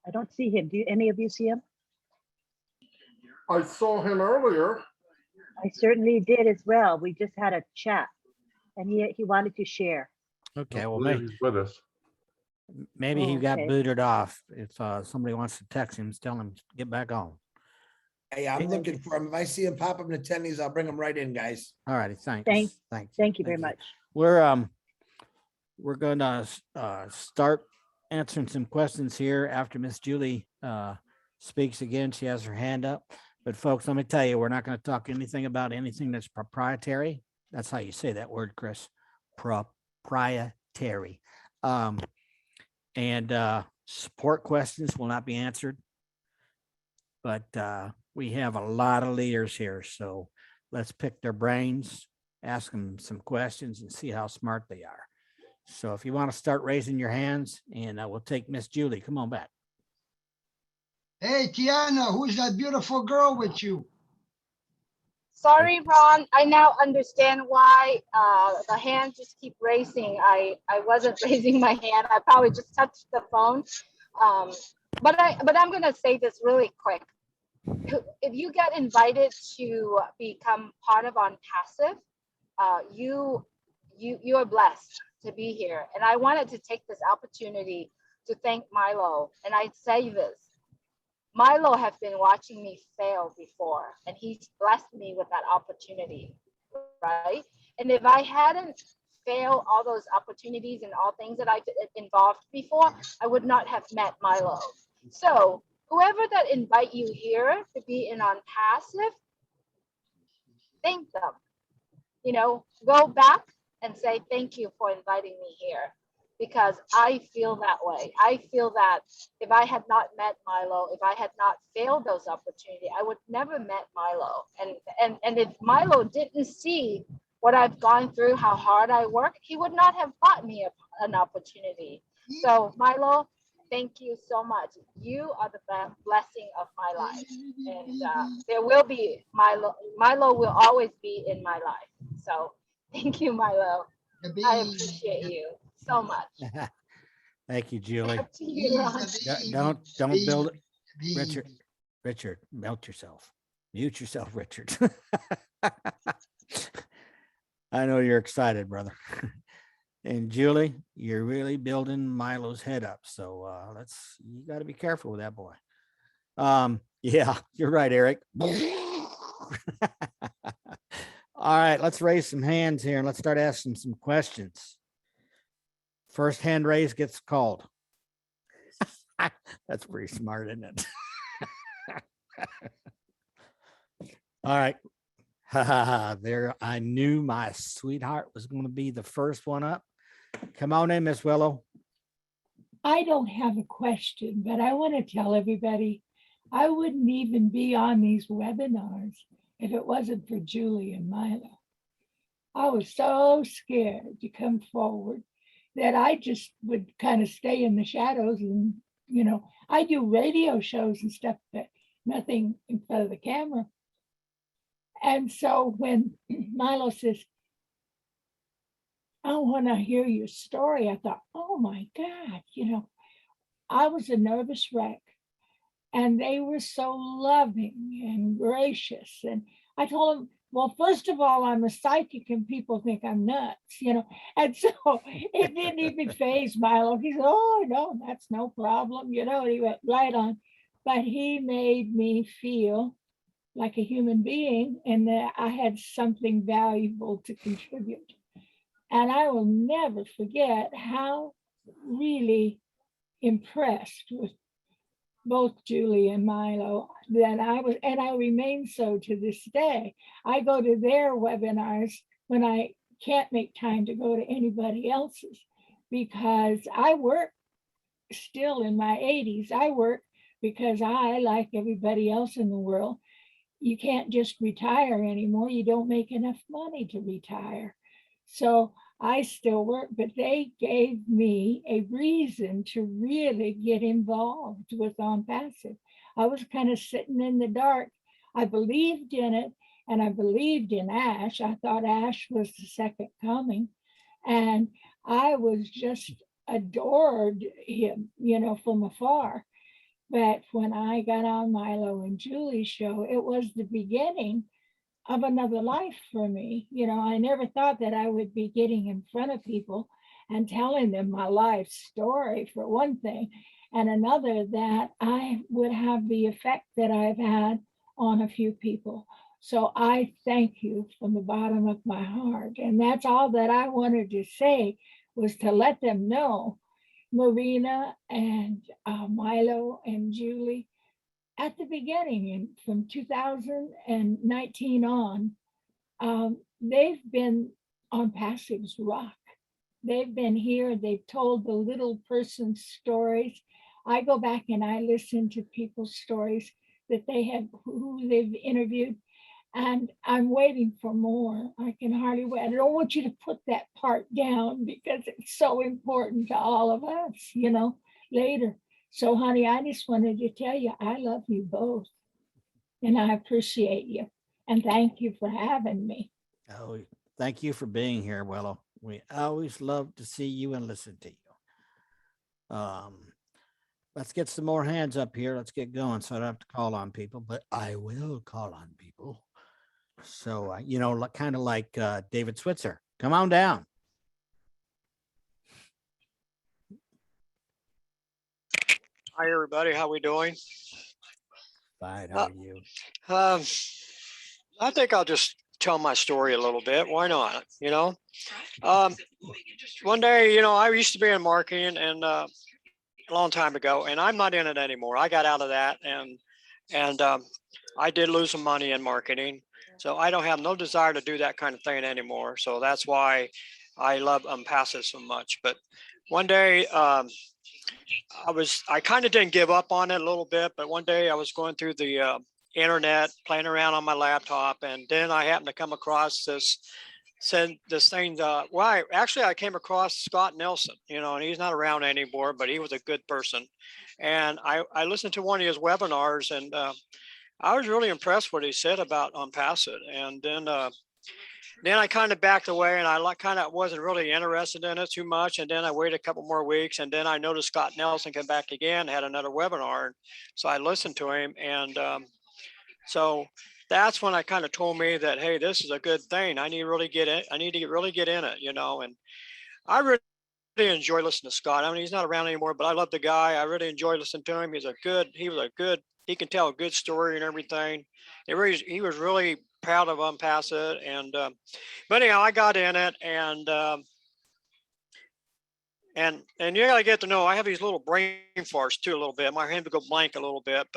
I don't see him. Do any of you see him? I saw him earlier. I certainly did as well. We just had a chat, and he wanted to share. Okay, I well, believe maybe, he's with us. maybe he got Okay. booted off. If somebody wants to text him, tell him get back on. Hey, I'm looking for him. If I see him pop up in attendees, I'll bring him right in, guys. All righty, thanks. Thank you very much. We're going to start answering some questions here after Miss Julie speaks again. She has her hand up. But folks, let me tell you, we're not going to talk anything about anything that's proprietary. That's how you say that word, Chris. Proprietary. And support questions will not be answered. But we have a lot of leaders here. So let's pick their brains, ask them some questions, and see how smart they are. So if you want to start raising your hands, and we'll take Miss Julie. Come on back. Hey, Tiana, who's that beautiful girl with you? Sorry, Ron. I now understand why the hand just keep raising. I wasn't raising my hand. I probably just touched the phone. But I'm gonna say this really quick. If you get invited to become part of OnPassive, you are blessed to be here. And I wanted to take this opportunity to thank Milo. And I say this. Milo has been watching me fail before, and he's blessed me with that opportunity, right? And if I hadn't failed all those opportunities and all things that I've involved before, I would not have met Milo. So whoever that invite you here to be in OnPassive, thank them. You know, go back and say thank you for inviting me here. Because I feel that way. I feel that if I had not met Milo, if I had not failed those opportunities, I would never met Milo. And if Milo didn't see what I've gone through, how hard I work, he would not have bought me an opportunity. So Milo, thank you so much. You are the blessing of my life. And there will be Milo will always be in my life. So thank you, Milo. I appreciate you so much. Thank you, Julie. Up to you, Ron. Don't build it. Richard, mute yourself, Richard. I know you're excited, brother. And Julie, you're really building Milo's head up. So you got to be careful with that boy. Yeah, you're right, Eric. All right, let's raise some hands here and let's start asking some questions. First hand raise gets called. That's pretty smart, isn't it? All right. There, I knew my sweetheart was going to be the first one up. Come on in, Miss Willow. I don't have a question, but I want to tell everybody I wouldn't even be on these webinars if it wasn't for Julie and Milo. I was so scared to come forward that I just would kind of stay in the shadows. And, you know, I do radio shows and stuff, but nothing in front of the camera. And so when Milo says, I want to hear your story, I thought, oh my God, you know, I was a nervous wreck. And they were so loving and gracious. And I told them, well, first of all, I'm a psychic and people think I'm nuts, you know. And so it didn't even faze Milo. He said, oh, no, that's no problem, you know, and he went right on. But he made me feel like a human being and that I had something valuable to contribute. And I will never forget how really impressed with both Julie and Milo that I was, and I remain so to this day. I go to their webinars when I can't make time to go to anybody else's because I work still in my 80s. I work because I, like everybody else in the world, you can't just retire anymore. You don't make enough money to retire. So I still work, but they gave me a reason to really get involved with OnPassive. I was kind of sitting in the dark. I believed in it, and I believed in Ash. I thought Ash was the second coming, and I was just adored him, you know, from afar. But when I got on Milo and Julie's show, it was the beginning of another life for me. You know, I never thought that I would be getting in front of people and telling them my life story, for one thing, and another, that I would have the effect that I've had on a few people. So I thank you from the bottom of my heart. And that's all that I wanted to say, was to let them know, Marina and Milo and Julie, at the beginning, and from 2019 on, they've been OnPassive's rock. they've been here. They've told the little person's stories. I go back and I listen to people's stories that they have, who they've interviewed, and I'm waiting for more. I can hardly wait. I don't want you to put that part down because it's so important to all of us, later. So, honey, I just wanted to tell you I love you both and I appreciate you. And thank you for having me. Oh, thank you for being here, Willow. We always love to see you and listen to you. Let's get some more hands up here. Let's get going so I don't have to call on people, but I will call on people. So, kind of like David Switzer. Come on down. Hi, everybody. How we doing? Fine. How are you? I think I'll just tell my story a little bit. Why not? One day, I used to be in marketing and a long time ago, and I'm not in it anymore. I got out of that, and I did lose some money in marketing. So I don't have no desire to do that kind of thing anymore. So that's why I love OnPassive so much. But one day, I kind of didn't give up on it a little bit, but one day I was going through the internet, playing around on my laptop, and then I happened to come across this thing. I came across Scott Nelson, and he's not around anymore, but he was a good person. And I listened to one of his webinars, and I was really impressed what he said about OnPassive. And then I kind of backed away, and I kind of wasn't really interested in it too much. And then I waited a couple more weeks, and then I noticed Scott Nelson came back again, had another webinar. So I listened to him, and so that's when I kind of told me that, hey, this is a good thing. I need to really get in. I need to really get in it, And I really enjoy listening to Scott. I mean, he's not around anymore, but I love the guy. I really enjoy listening to him. He can tell a good story and everything. He was really proud of OnPassive, and but anyhow, I got in it, and you gotta get to know, I have these little brain farts too a little bit. My hand would go blank a little bit,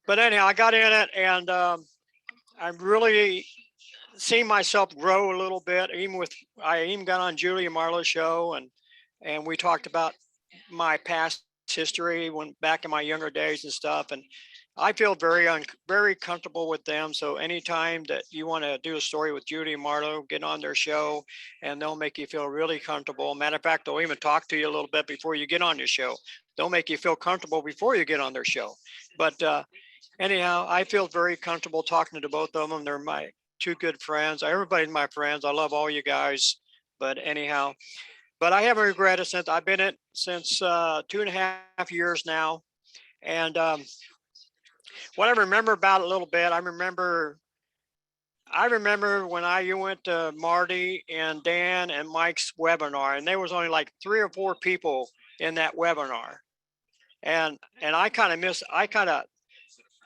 but anyhow, I got in it, and I'm really seeing myself grow a little bit. I even got on Julia Marlowe's show, and we talked about my past history when back in my younger days and stuff. And I feel very comfortable with them. So anytime that you want to do a story with Judy and Marlo, get on their show, and they'll make you feel really comfortable. Matter of fact, they'll even talk to you a little bit before you get on your show. They'll make you feel comfortable before you get on their show. But anyhow, I feel very comfortable talking to both of them. They're my two good friends. Everybody's my friends. I love all you guys. But anyhow, but I haven't regretted since I've been it since 2.5 years now. And what I remember about it a little bit, I remember when I went to Marty and Dan and Mike's webinar, and there was only like 3 or 4 people in that webinar. And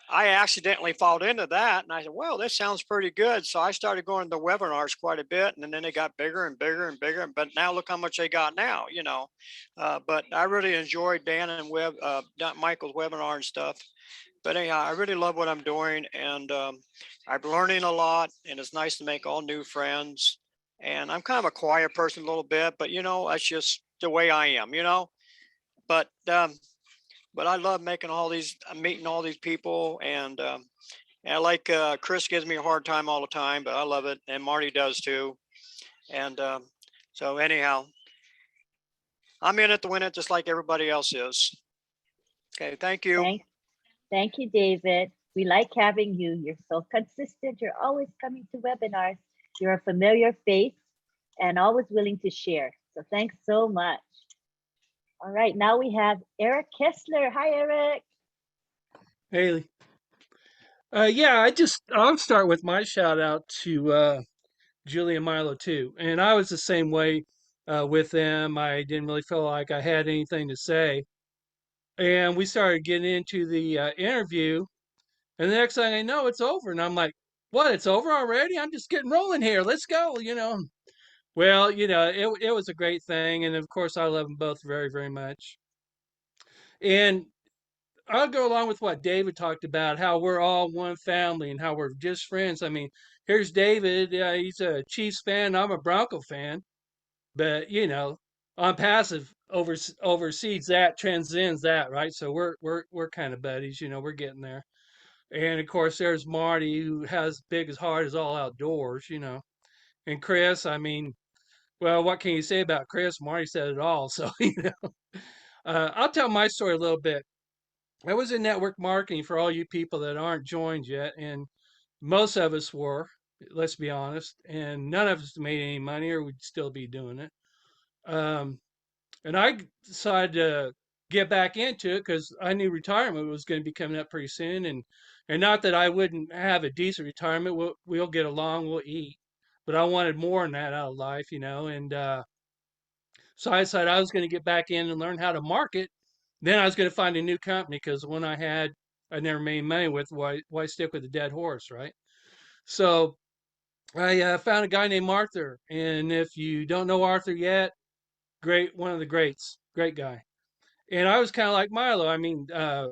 I accidentally fall into that, and I said, well, this sounds pretty good. So I started going to webinars quite a bit, and then they got bigger and bigger and bigger. But now look how much they got now, But I really enjoyed Dan and Michael's webinar and stuff. But anyhow, I really love what I'm doing, and I'm learning a lot, and it's nice to make all new friends. And I'm kind of a quiet person a little bit, but that's just the way I am, But I love meeting all these people, and I like Chris gives me a hard time all the time, but I love it, and Marty does too. And so anyhow, I'm in it to win it, just like everybody else is. Okay, thank you. Thank you, David. We like having you. You're so consistent. You're always coming to webinars. You're a familiar face and always willing to share. So thanks so much. All right, now we have Eric Kessler. Hi, Eric. Haley. I'll start with my shout out to Julie and Milo too. And I was the same way with them. I didn't really feel like I had anything to say. And we started getting into the interview. And the next thing I know, it's over. And I'm like, what? It's over already? I'm just getting rolling here. Let's go, Well, it was a great thing. And of course, I love them both very, very much. And I'll go along with what David talked about, how we're all one family and how we're just friends. I mean, here's David. He's a Chiefs fan. I'm a Bronco fan. but OnPassive oversees that, transcends that, right? So we're kind of buddies, we're getting there. And of course, there's Marty, who has big as heart as all outdoors, and Chris. I mean, well, what can you say about Chris? Marty said it all. So I'll tell my story a little bit. I was in network marketing, for all you people that aren't joined yet, and most of us were, let's be honest, and none of us made any money, or we'd still be doing it. Um, and I decided to get back into it because I knew retirement was going to be coming up pretty soon, and not that I wouldn't have a decent retirement. We'll get along, we'll eat, but I wanted more than that out of life, and so I decided I was going to get back in and learn how to market. Then I was going to find a new company because the one I never made money with. Why stick with a dead horse, right? So I found a guy named Arthur, and if you don't know Arthur yet, one of the greats, great guy. And I was kind of like Milo. I mean,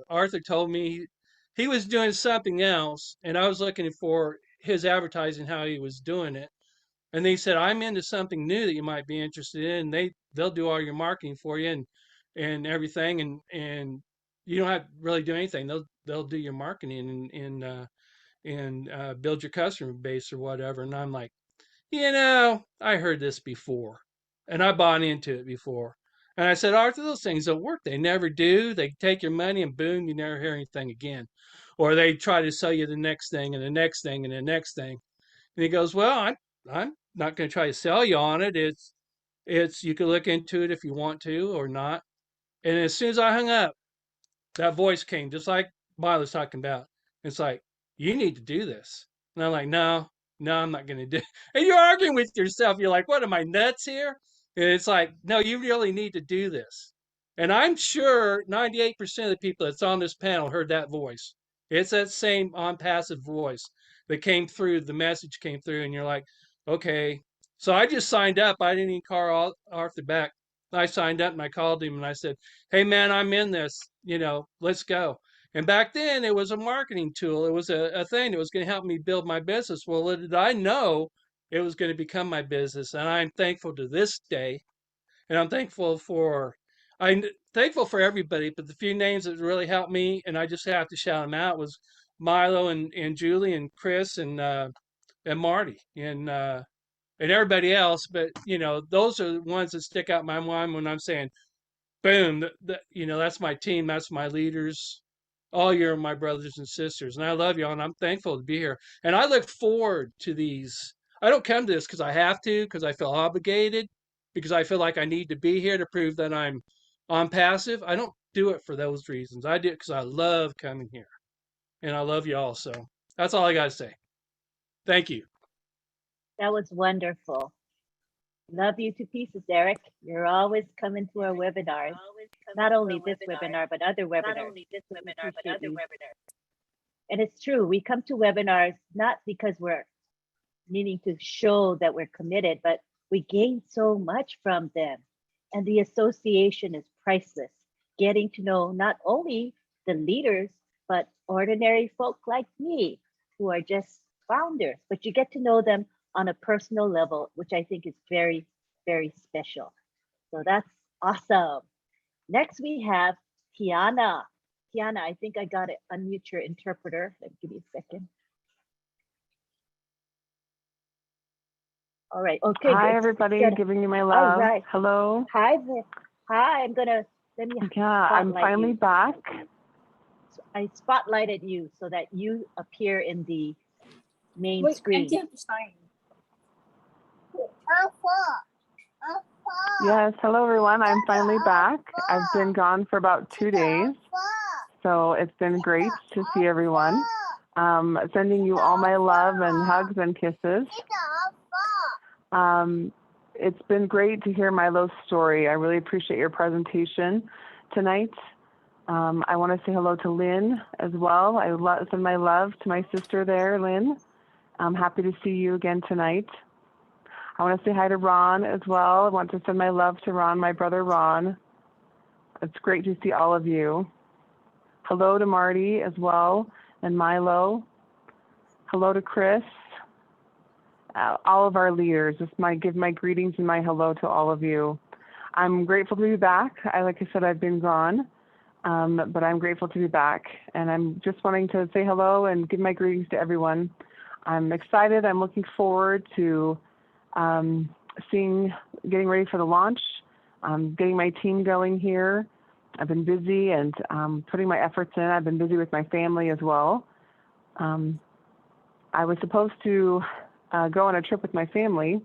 Arthur told me he was doing something else, and I was looking for his advertising, how he was doing it. And they said, I'm into something new that you might be interested in. They'll do all your marketing for you and everything, and you don't have to really do anything. They'll do your marketing and build your customer base or whatever. And I'm like, I heard this before, and I bought into it before. And I said, Arthur, those things don't work. They never do. They take your money and boom, you never hear anything again. Or they try to sell you the next thing and the next thing and the next thing. And he goes, well, I'm not going to try to sell you on it. It's you can look into it if you want to or not. And as soon as I hung up, that voice came just like Milo's talking about. It's like, you need to do this. And I'm like, no, I'm not going to do it. And you're arguing with yourself. You're like, what, am I nuts here? And it's like, no, you really need to do this. And I'm sure 98% of the people that's on this panel heard that voice. It's that same OnPassive voice that came through, the message came through, and you're like, okay. So I just signed up. I didn't even call Arthur back. I signed up and I called him and I said, hey, man, I'm in this, let's go. And back then it was a marketing tool. It was a thing that was going to help me build my business. Well, little did I know it was going to become my business. And I'm thankful to this day. And I'm thankful for everybody, but the few names that really helped me, and I just have to shout them out, was Milo and Julie and Chris and Marty and everybody else. But, those are the ones that stick out in my mind when I'm saying, boom, that's my team, that's my leaders. All you're my brothers and sisters, and I love y'all, and I'm thankful to be here. And I look forward to these. I don't come to this because I have to, because I feel obligated, because I feel like I need to be here to prove that I'm on passive. I don't do it for those reasons. I do it because I love coming here, and I love y'all. So that's all I got to say. Thank you. That was wonderful. Love you to pieces, Eric. You're always coming to our webinars. Not only this webinar, but other webinars. And it's true, we come to webinars not because we're needing to show that we're committed, but we gain so much from them. And the association is priceless. Getting to know not only the leaders, but ordinary folk like me who are just founders, but you get to know them on a personal level, which I think is very, very special. So that's awesome. Next, we have Tiana. Tiana, I think I got to unmute your interpreter. Give me a second. All right. Okay. Hi, everybody. Giving you my love. All right. Hello. Hi. Hi. I'm gonna let me. Yeah, I'm finally back. I spotlighted you so that you appear in the main screen. Yes. Hello, everyone. I'm finally back. I've been gone for about 2 days, so it's been great to see everyone. Sending you all my love and hugs and kisses. It's been great to hear Milo's story. I really appreciate your presentation tonight. I want to say hello to Lynn as well. I send my love to my sister there, Lynn. I'm happy to see you again tonight. I want to say hi to Ron as well. I want to send my love to Ron, my brother Ron. It's great to see all of you. Hello to Marty as well and Milo. Hello to Chris all of our leaders. Just give my greetings and my hello to all of you. I'm grateful to be back. Like I said, I've been gone, but I'm grateful to be back. And I'm just wanting to say hello and give my greetings to everyone. I'm excited. I'm looking forward to getting ready for the launch, getting my team going here. I've been busy and putting my efforts in. I've been busy with my family as well. I was supposed to go on a trip with my family.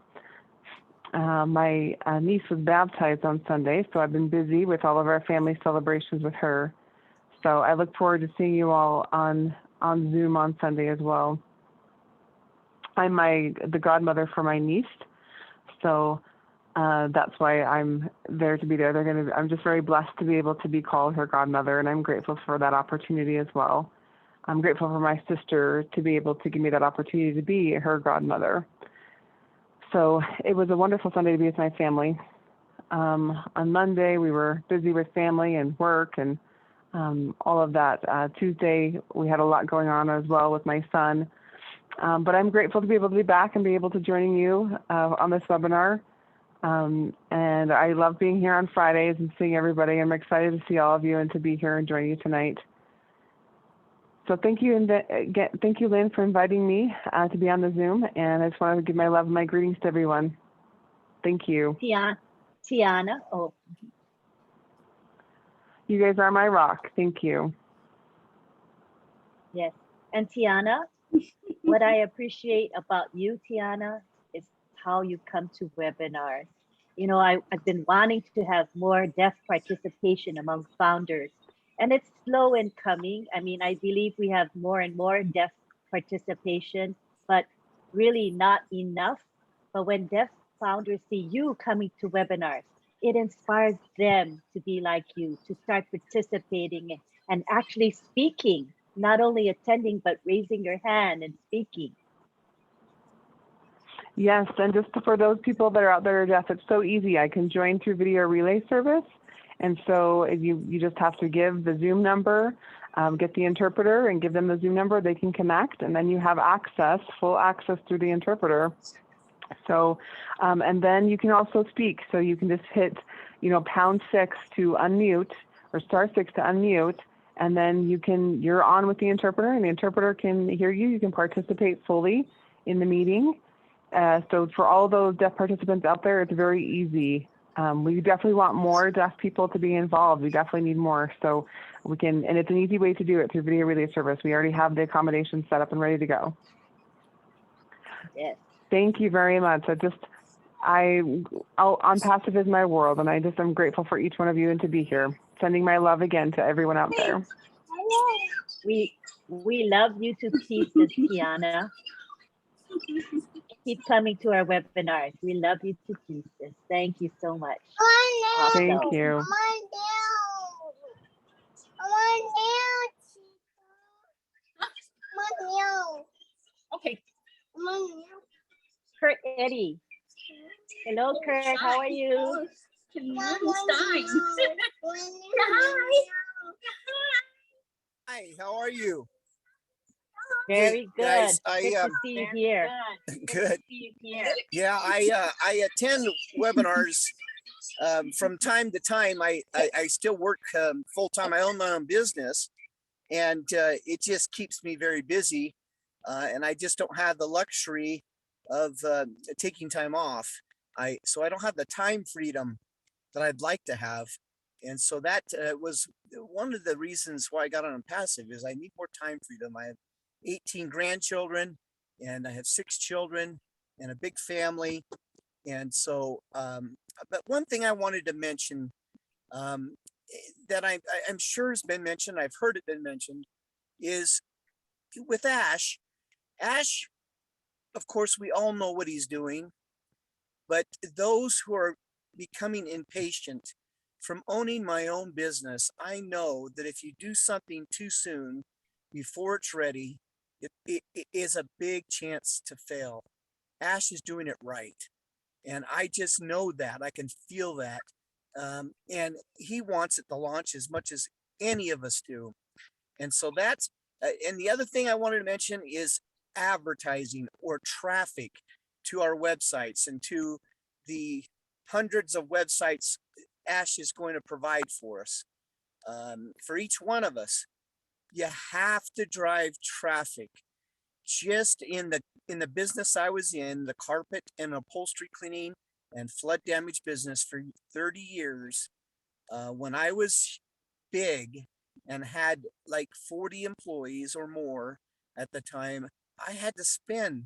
My niece was baptized on Sunday, so I've been busy with all of our family celebrations with her. So I look forward to seeing you all on Zoom on Sunday as well. I'm the godmother for my niece, so that's why I'm there to be there. I'm just very blessed to be able to be called her godmother, and I'm grateful for that opportunity as well. I'm grateful for my sister to be able to give me that opportunity to be her godmother. So it was a wonderful Sunday to be with my family. On Monday, we were busy with family and work and all of that. Tuesday, we had a lot going on as well with my son. But I'm grateful to be able to be back and be able to join you on this webinar. And I love being here on Fridays and seeing everybody. I'm excited to see all of you and to be here and join you tonight. So thank you, thank you, Lynn, for inviting me to be on the Zoom. And I just want to give my love and my greetings to everyone. Thank you. Tiana. Oh. You guys are my rock. Thank you. Yes. And Tiana, what I appreciate about you, Tiana, is how you come to webinars. You know, I've been wanting to have more deaf participation among founders. And it's slow in coming. I mean, I believe we have more and more deaf participation, but really not enough. But when deaf founders see you coming to webinars, it inspires them to be like you, to start participating and actually speaking, not only attending, but raising your hand and speaking. Yes, and just for those people that are out there deaf, it's so easy. I can join through video relay service. And so you just have to give the Zoom number, get the interpreter and give them the Zoom number, they can connect, and then you have access, full access through the interpreter. So, and then you can also speak. So you can just hit, #6 to unmute or *6 to unmute, and then you're on with the interpreter and the interpreter can hear you. You can participate fully in the meeting. So for all those deaf participants out there, it's very easy. We definitely want more deaf people to be involved. We definitely need more. So we can, and it's an easy way to do it through video relay service. We already have the accommodation set up and ready to go. Yes. Thank you very much. OnPassive is my world, and I'm grateful for each one of you and to be here. Sending my love again to everyone out there. We love you to pieces, Tiana. Keep coming to our webinars. We love you to pieces. Thank you so much. Thank you. Okay. Kurt Eddie. Hello, Kurt. How are you? Hi, how are you? Very good. Guys, Good to see you here. Good. Yeah, I attend webinars from time to time. I still work full time. I own my own business, and it just keeps me very busy. And I just don't have the luxury of taking time off. So I don't have the time freedom that I'd like to have. And so that was one of the reasons why I got on OnPassive is I need more time freedom. I have 18 grandchildren and I have 6 children and a big family. And so, but one thing I wanted to mention that I'm sure has been mentioned, I've heard it been mentioned, is with Ash. Ash, of course, we all know what he's doing, but those who are becoming impatient from owning my own business, I know that if you do something too soon before it's ready, it is a big chance to fail. Ash is doing it right. And I just know that. I can feel that. And he wants it to launch as much as any of us do. And so that's, and the other thing I wanted to mention is advertising or traffic to our websites and to the hundreds of websites Ash is going to provide for us. For each one of us, you have to drive traffic. Just in the business I was in, the carpet and upholstery cleaning and flood damage business for 30 years, when I was big and had like 40 employees or more at the time, I had to spend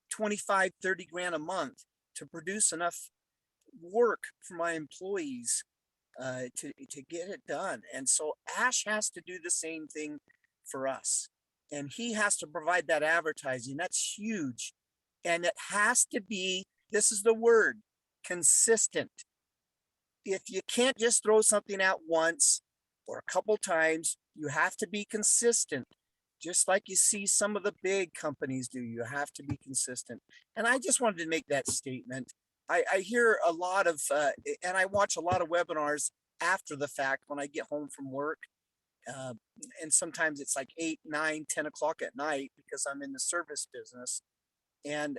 25, 30 grand a month to produce enough work for my employees to get it done. And so Ash has to do the same thing for us. And he has to provide that advertising. That's huge. And it has to be, this is the word, consistent. If you can't just throw something out once or a couple times, you have to be consistent. Just like you see some of the big companies do, you have to be consistent. And I just wanted to make that statement. I hear a lot of, and I watch a lot of webinars after the fact when I get home from work. And sometimes it's like 8, 9, 10 o'clock at night because I'm in the service business. And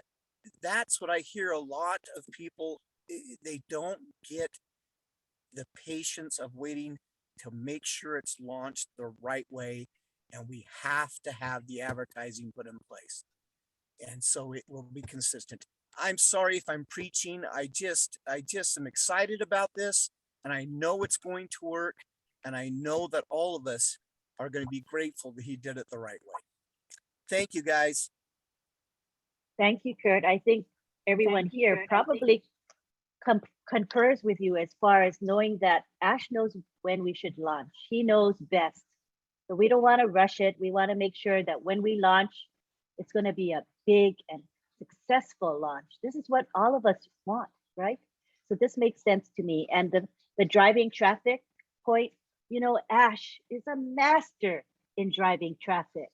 that's what I hear a lot of people, they don't get the patience of waiting to make sure it's launched the right way. And we have to have the advertising put in place. And so it will be consistent. I'm sorry if I'm preaching. I just am excited about this, and I know it's going to work. And I know that all of us are going to be grateful that he did it the right way. Thank you, guys. Thank you, Kurt. I think everyone here probably concurs with you as far as knowing that Ash knows when we should launch. He knows best. So we don't want to rush it. We want to make sure that when we launch, it's going to be a big and successful launch. This is what all of us want, right? So this makes sense to me. And the driving traffic point, you know, Ash is a master in driving traffic.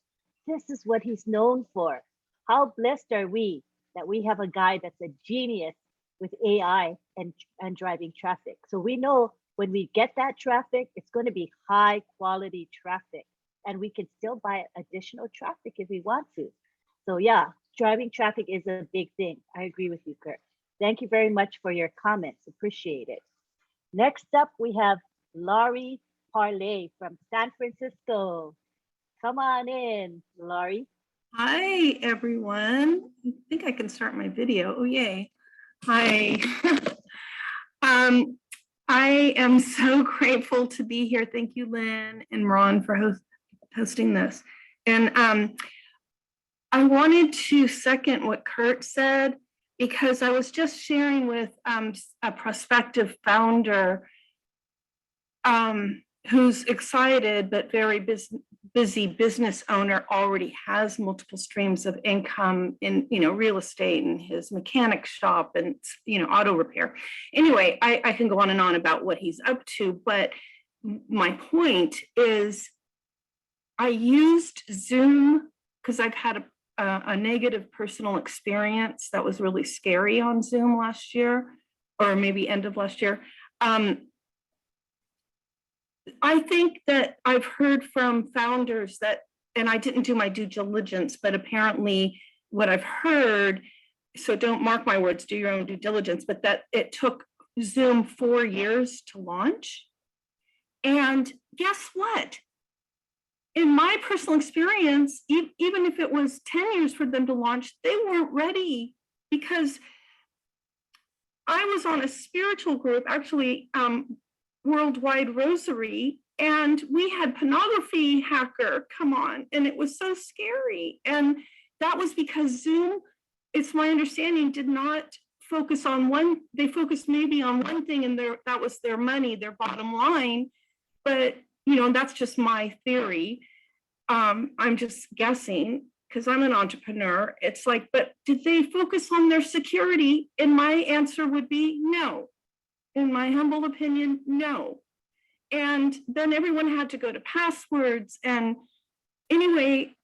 This is what he's known for. How blessed are we that we have a guy that's a genius with AI and driving traffic. So we know when we get that traffic, it's going to be high quality traffic, and we can still buy additional traffic if we want to. So yeah, driving traffic is a big thing. I agree with you, Kurt. Thank you very much for your comments. Appreciate it. Next up, we have Laurie Parley from San Francisco. Come on in, Laurie. Hi, everyone. I think I can start my video. Oh, yay. Hi. I am so grateful to be here. Thank you, Lynn and Ron, for hosting this. And I wanted to second what Kurt said, because I was just sharing with a prospective founder who's excited but very busy business owner, already has multiple streams of income in, you know, real estate and his mechanic shop and, you know, auto repair. Anyway, I can go on and on about what he's up to, but my point is I used Zoom because I've had a negative personal experience that was really scary on Zoom last year, or maybe end of last year. I think that I've heard from founders that, and I didn't do my due diligence, but apparently what I've heard, so don't mark my words, do your own due diligence, but that it took Zoom 4 years to launch. And guess what? In my personal experience, even if it was 10 years for them to launch, they weren't ready, because I was on a spiritual group, actually, Worldwide Rosary, and we had pornography hacker come on, and it was so scary. And that was because Zoom, it's my understanding, did not focus on one, they focused maybe on one thing, and that was their money, their bottom line. But, you know, that's just my theory. I'm just guessing because I'm an entrepreneur. It's like, but did they focus on their security? And my answer would be no. In my humble opinion, no. And then everyone had to go to passwords. And anyway,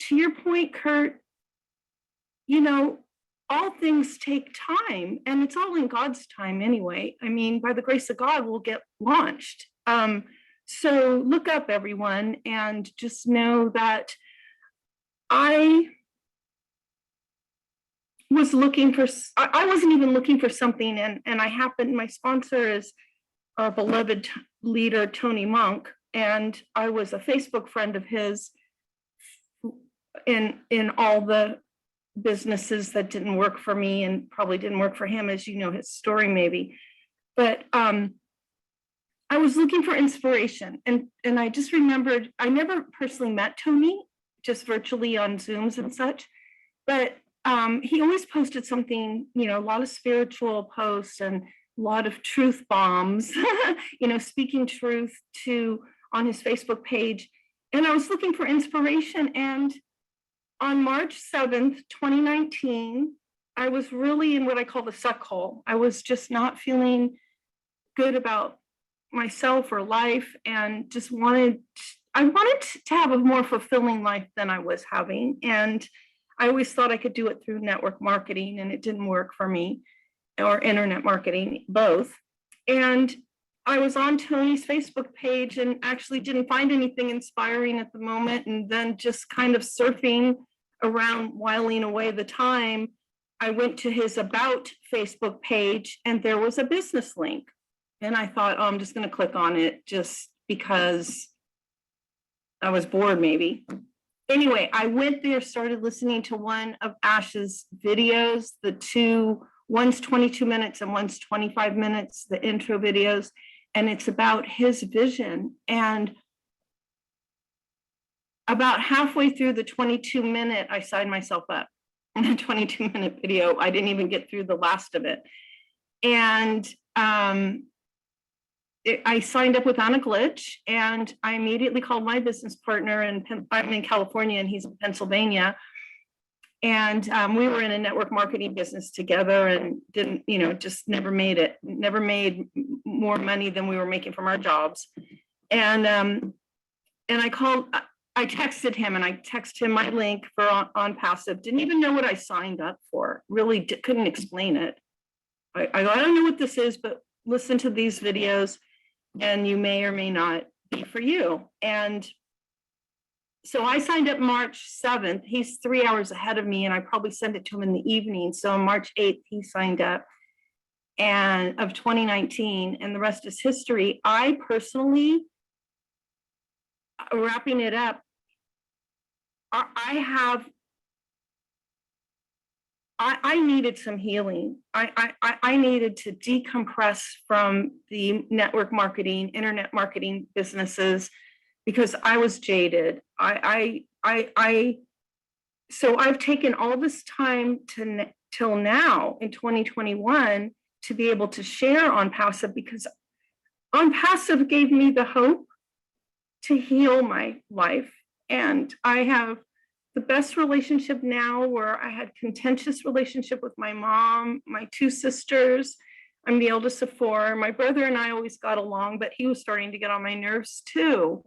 to your point, Kurt, you know, all things take time, and it's all in God's time anyway. I mean, by the grace of God, we'll get launched. So look up, everyone, and just know that I was looking for, I wasn't even looking for something, and I happened, my sponsor is our beloved leader, Tony Monk, and I was a Facebook friend of his in all the businesses that didn't work for me and probably didn't work for him, as you know his story maybe. But I was looking for inspiration, and I just remembered, I never personally met Tony, just virtually on Zooms and such, but he always posted something, you know, a lot of spiritual posts and a lot of truth bombs, you know, speaking truth to on his Facebook page. And I was looking for inspiration. And on March 7th, 2019, I was really in what I call the suck hole. I was just not feeling good about myself or life, and just I wanted to have a more fulfilling life than I was having. And I always thought I could do it through network marketing, and it didn't work for me, or internet marketing, both. And I was on Tony's Facebook page and actually didn't find anything inspiring at the moment. And then just kind of surfing around, whiling away the time, I went to his About Facebook page, and there was a business link. And I thought, oh, I'm just going to click on it just because I was bored, maybe. Anyway, I went there, started listening to one of Ash's videos, one's 22 minutes and one's 25 minutes, the intro videos, and it's about his vision. And about halfway through the 22-minute, I signed myself up. In the 22-minute video, I didn't even get through the last of it. And I signed up without a glitch, and I immediately called my business partner, and I'm in California and he's in Pennsylvania. And we were in a network marketing business together, and didn't, you know, just never made it, never made more money than we were making from our jobs. And I texted him, and I texted him my link for OnPassive. Didn't even know what I signed up for. Really couldn't explain it. I don't know what this is, but listen to these videos and you may or may not be for you. And so I signed up March 7th. He's 3 hours ahead of me, and I probably sent it to him in the evening. So on March 8th, he signed up, and of 2019, and the rest is history. I personally, wrapping it up, I needed some healing. I needed to decompress from the network marketing, internet marketing businesses, because I was jaded. So I've taken all this time till now in 2021 to be able to share OnPassive, because OnPassive gave me the hope to heal my life. And I have the best relationship now, where I had contentious relationship with my mom, my two sisters. I'm the eldest of four. My brother and I always got along, but he was starting to get on my nerves too.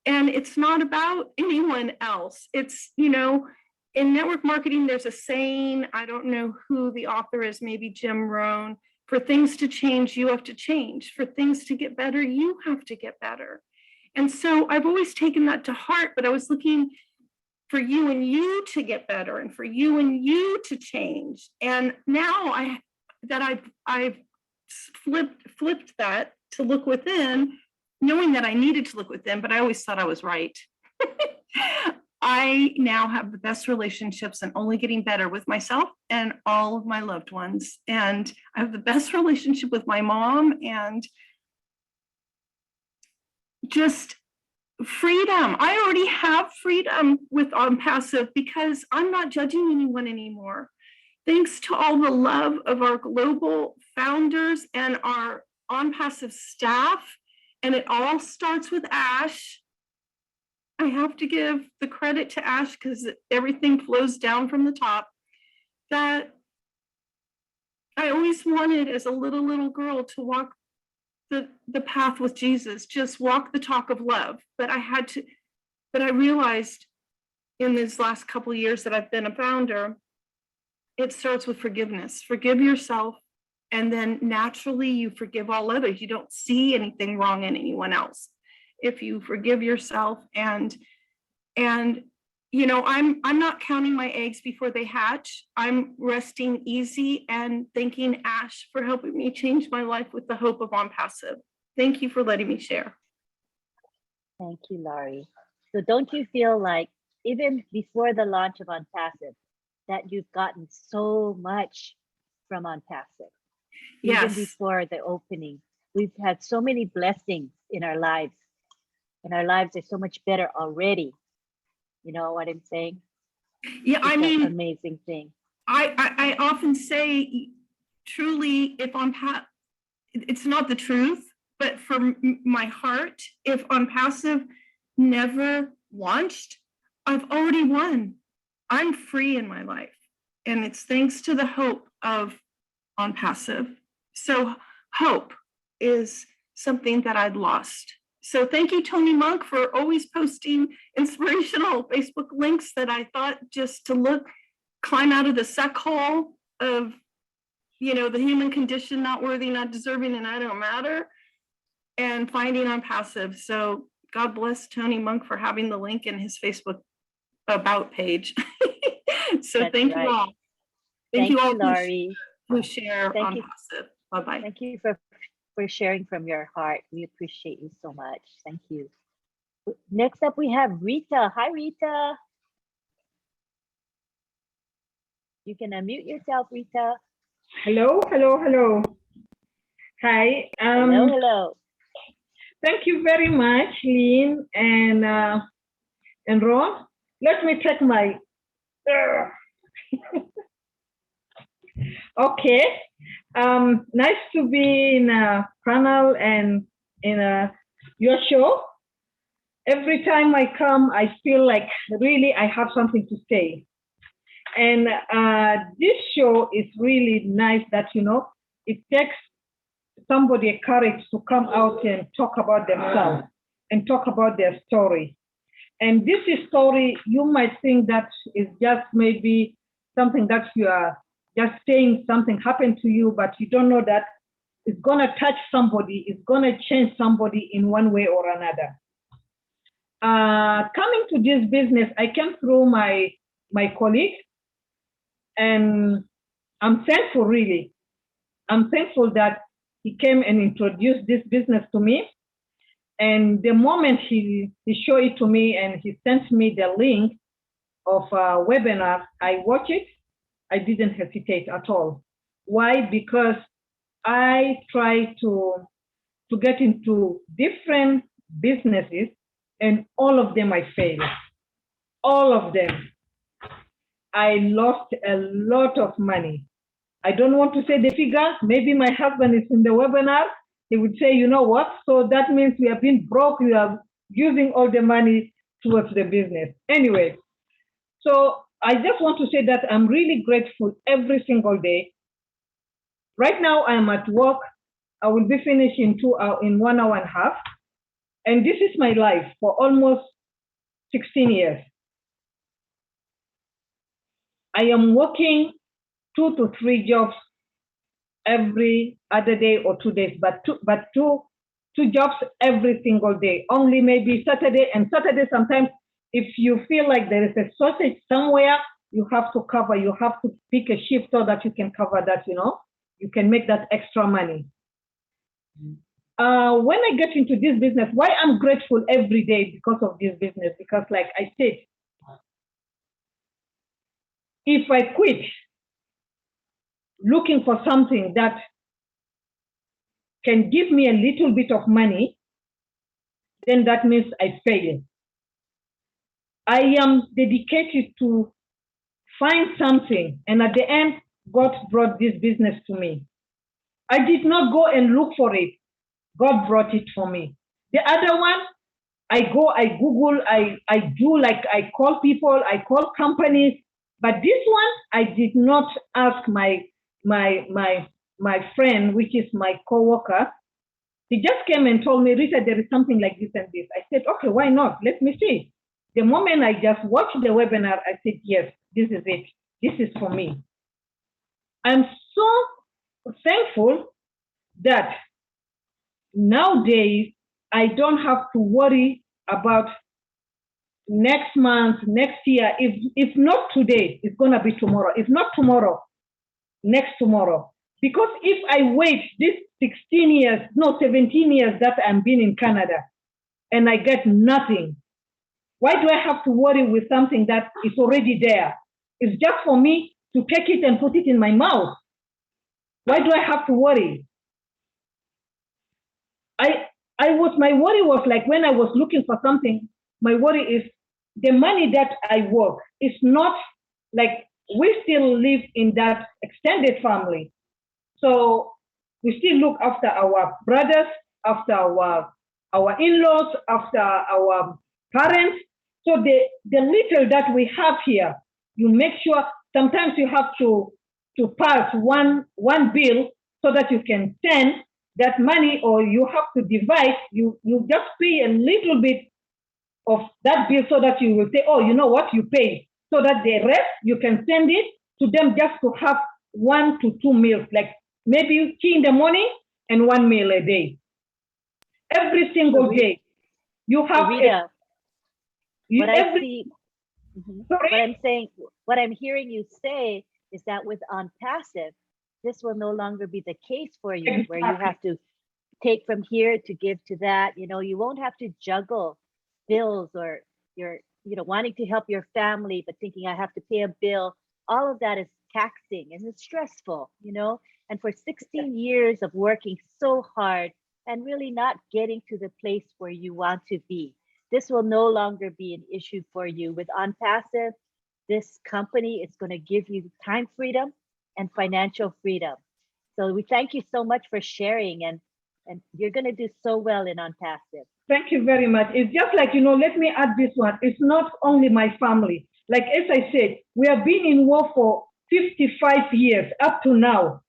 And it's not about anyone else. It's, you know, in network marketing, there's a saying, I don't know who the author is, maybe Jim Rohn: for things to change, you have to change. For things to get better, you have to get better. And so I've always taken that to heart, but I was looking for you and you to get better, and for you and you to change. And now I've flipped that to look within, knowing that I needed to look within, but I always thought I was right. I now have the best relationships and only getting better with myself and all of my loved ones. And I have the best relationship with my mom, and just freedom. I already have freedom with OnPassive, because I'm not judging anyone anymore. Thanks to all the love of our global founders and our OnPassive staff, and it all starts with Ash. I have to give the credit to Ash, because everything flows down from the top. That I always wanted as a little girl to walk the path with Jesus, just walk the talk of love. But I realized in these last couple of years that I've been a founder, it starts with forgiveness. Forgive yourself, and then naturally you forgive all others. You don't see anything wrong in anyone else if you forgive yourself. And you know, I'm not counting my eggs before they hatch. I'm resting easy and thanking Ash for helping me change my life with the hope of OnPassive. Thank you for letting me share. Thank you, Laurie. So don't you feel like even before the launch of OnPassive, that you've gotten so much from OnPassive? Even Yes. before the opening, we've had so many blessings in our lives, and our lives are so much better already. You know what I'm saying? Yeah, It's I an mean, amazing thing. I often say, truly, if it's not the truth, but from my heart, if OnPassive never launched, I've already won. I'm free in my life, and it's thanks to the hope of OnPassive. So hope is something that I'd lost. So thank you, Tony Monk, for always posting inspirational Facebook links that I thought just to climb out of the suck hole of, you know, the human condition, not worthy, not deserving, and I don't matter, and finding OnPassive. So God bless Tony Monk for having the link in his Facebook about page. So That's thank right. you all. Thank you all you, Laurie. who share Thank you. OnPassive. Bye-bye. Thank you for sharing from your heart. We appreciate you so much. Thank you. Next up, we have Rita. Hi, Rita. You can unmute yourself, Rita. Hello, hello, hello. Hi. Hello, hello. Thank you very much, Lynn and Ron. Let me take my. Okay. Nice to be in a panel and in your show. Every time I come, I feel like really I have something to say. And this show is really nice that, you know, it takes somebody a courage to come out and talk about themselves and talk about their story. And this is story, you might think that is just maybe something that you are just saying something happened to you, but you don't know that it's gonna touch somebody, it's gonna change somebody in one way or another. Coming to this business, I came through my colleague, and I'm thankful, really. I'm thankful that he came and introduced this business to me. And the moment he showed it to me and he sent me the link of a webinar, I watched it. I didn't hesitate at all. Why? Because I try to get into different businesses, and all of them I failed. All of them. I lost a lot of money. I don't want to say the figure. Maybe my husband is in the webinar. He would say, you know what? So that means we have been broke. We are using all the money towards the business. Anyway, so I just want to say that I'm really grateful every single day. Right now I'm at work. I will be finished in 1 hour and a half. And this is my life for almost 16 years. I am working 2 to 3 jobs every other day or 2 days, but two jobs every single day. Only maybe Saturday, and Saturday sometimes if you feel like there is a sausage somewhere, you have to cover, you have to pick a shift so that you can cover that, you know, you can make that extra money. When I get into this business, why I'm grateful every day because of this business, because like I said, if I quit looking for something that can give me a little bit of money, then that means I failed. I am dedicated to find something, and at the end, God brought this business to me. I did not go and look for it. God brought it for me. The other one, I go, I Google, I do, like I call people, I call companies, but this one, I did not ask my friend, which is my coworker. He just came and told me, Rita, there is something like this and this. I said, okay, why not? Let me see. The moment I just watched the webinar, I said, yes, this is it. This is for me. I'm so thankful that nowadays I don't have to worry about next month, next year. If not today, it's gonna be tomorrow. If not tomorrow, next tomorrow. Because if I wait this 16 years, no, 17 years that I'm been in Canada and I get nothing, why do I have to worry with something that is already there? It's just for me to take it and put it in my mouth. Why do I have to worry? My worry was like when I was looking for something, my worry is the money that I work is not like we still live in that extended family. So we still look after our brothers, after our in-laws, after our parents. So the little that we have here, you make sure sometimes you have to pass one bill so that you can send that money, or you have to divide, you just pay a little bit of that bill so that you will say, oh, you know what, you pay. So that the rest, you can send it to them just to have 1 to 2 meals, like maybe tea in the morning and 1 meal a day. Every single day. You have Rita, what I every, see, sorry? what I'm hearing you say is that with OnPassive, this will no longer be the case for you, where you have to take from here to give to that. You know, you won't have to juggle bills, or you're, wanting to help your family, but thinking I have to pay a bill. All of that is taxing and it's stressful, and for 16 years of working so hard and really not getting to the place where you want to be, this will no longer be an issue for you. With OnPassive, this company is going to give you time freedom and financial freedom. So we thank you so much for sharing, and you're going to do so well in OnPassive. Thank you very much. It's just like, let me add this one. It's not only my family. Like, as I said, we have been in war for 55 years up to now.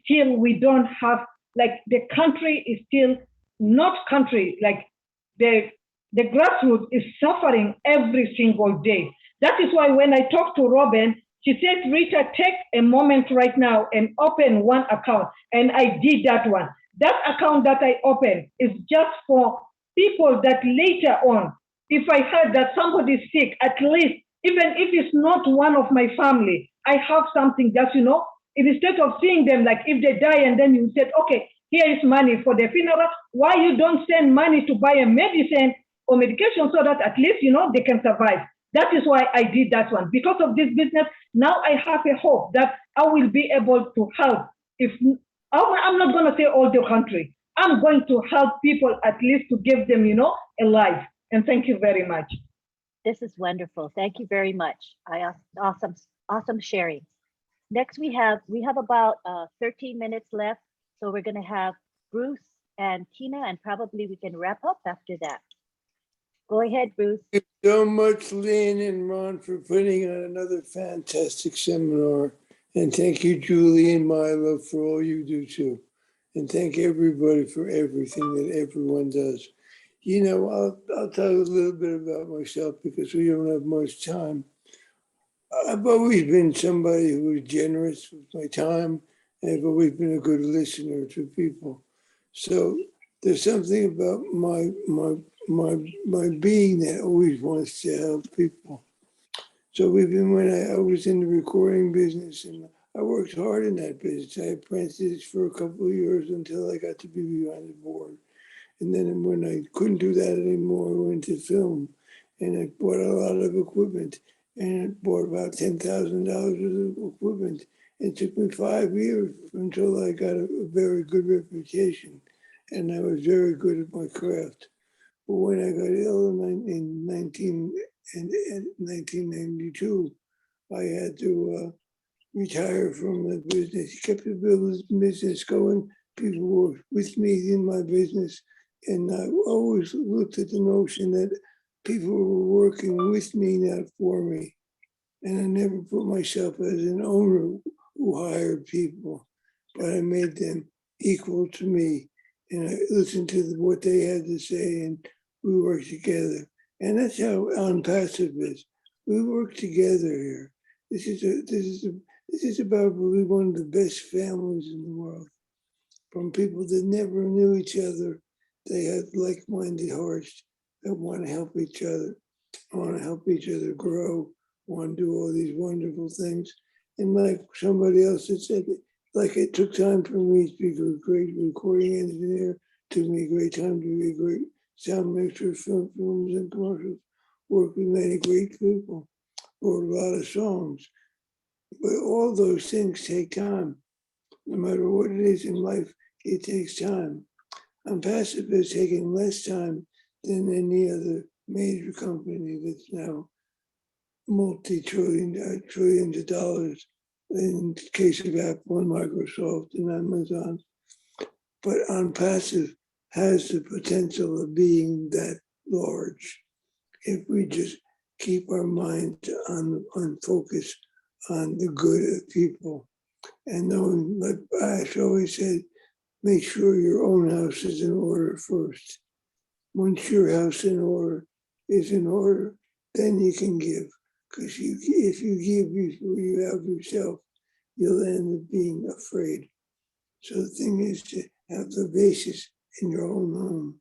Still, we don't have, like, the country is still not country. Like, the grassroots is suffering every single day. That is why when I talked to Robin, she said, Rita, take a moment right now and open one account. And I did that one. That account that I opened is just for people that later on, if I heard that somebody is sick, at least, even if it's not one of my family, I have something just, instead of seeing them, like if they die and then you said, okay, here is money for the funeral, why you don't send money to buy a medicine or medication so that at least, they can survive. That is why I did that one. Because of this business, now I have a hope that I will be able to help. If I'm not going to say all the country, I'm going to help people at least to give them, a life. And thank you very much. This is wonderful. Thank you very much. Awesome sharing. Next, we have about 13 minutes left. So we're going to have Bruce and Tina, and probably we can wrap up after that. Go ahead, Bruce. Thank you so much, Lynn and Ron, for putting on another fantastic seminar. And thank you, Julie and Milo, for all you do too. And thank everybody for everything that everyone does. I'll tell you a little bit about myself because we don't have much time. I've always been somebody who was generous with my time, and I've always been a good listener to people. So there's something about my being that always wants to help people. So even when I was in the recording business, and I worked hard in that business. I apprenticed for a couple of years until I got to be behind the board. And then when I couldn't do that anymore, I went to film, and I bought a lot of equipment, and I bought about $10,000 worth of equipment. It took me 5 years until I got a very good reputation, and I was very good at my craft. But when I got ill in 1992, I had to retire from the business. He kept the business going. People were with me in my business. And I always looked at the notion that people were working with me, not for me. And I never put myself as an owner who hired people, but I made them equal to me. And I listened to what they had to say, and we worked together. And that's how OnPassive is. We work together here. This is about really one of the best families in the world. From people that never knew each other, they have like-minded hearts that want to help each other. I want to help each other grow, want to do all these wonderful things. And like somebody else had said, like it took time for me to be a great recording engineer, took me a great time to be a great sound mixer, films and commercials, worked with many great people, wrote a lot of songs. But all those things take time. No matter what it is in life, it takes time. OnPassive has taken less time than any other major company that's now trillions of dollars in the case of Apple and Microsoft and Amazon. But OnPassive has the potential of being that large if we just keep our minds on focus on the good of people. And knowing, like Ash always said, make sure your own house is in order first. Once your house is in order, then you can give. Because if you give before you have yourself, you'll end up being afraid. So the thing is to have the basis in your own home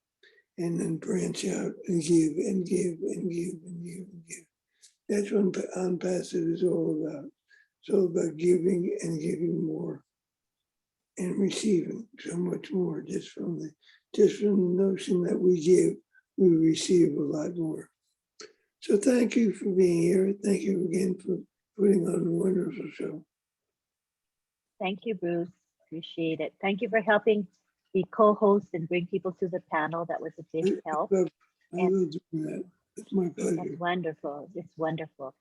and then branch out and give and give and give and give and give. That's what OnPassive is all about. It's all about giving and giving more and receiving so much more just from the notion that we give, we receive a lot more. So thank you for being here. Thank you again for putting on a wonderful show. Thank you, Bruce. Appreciate it. Thank you for helping be co-host and bring people to the panel. That was a big help. I love doing that. It's my pleasure. That's wonderful. It's wonderful.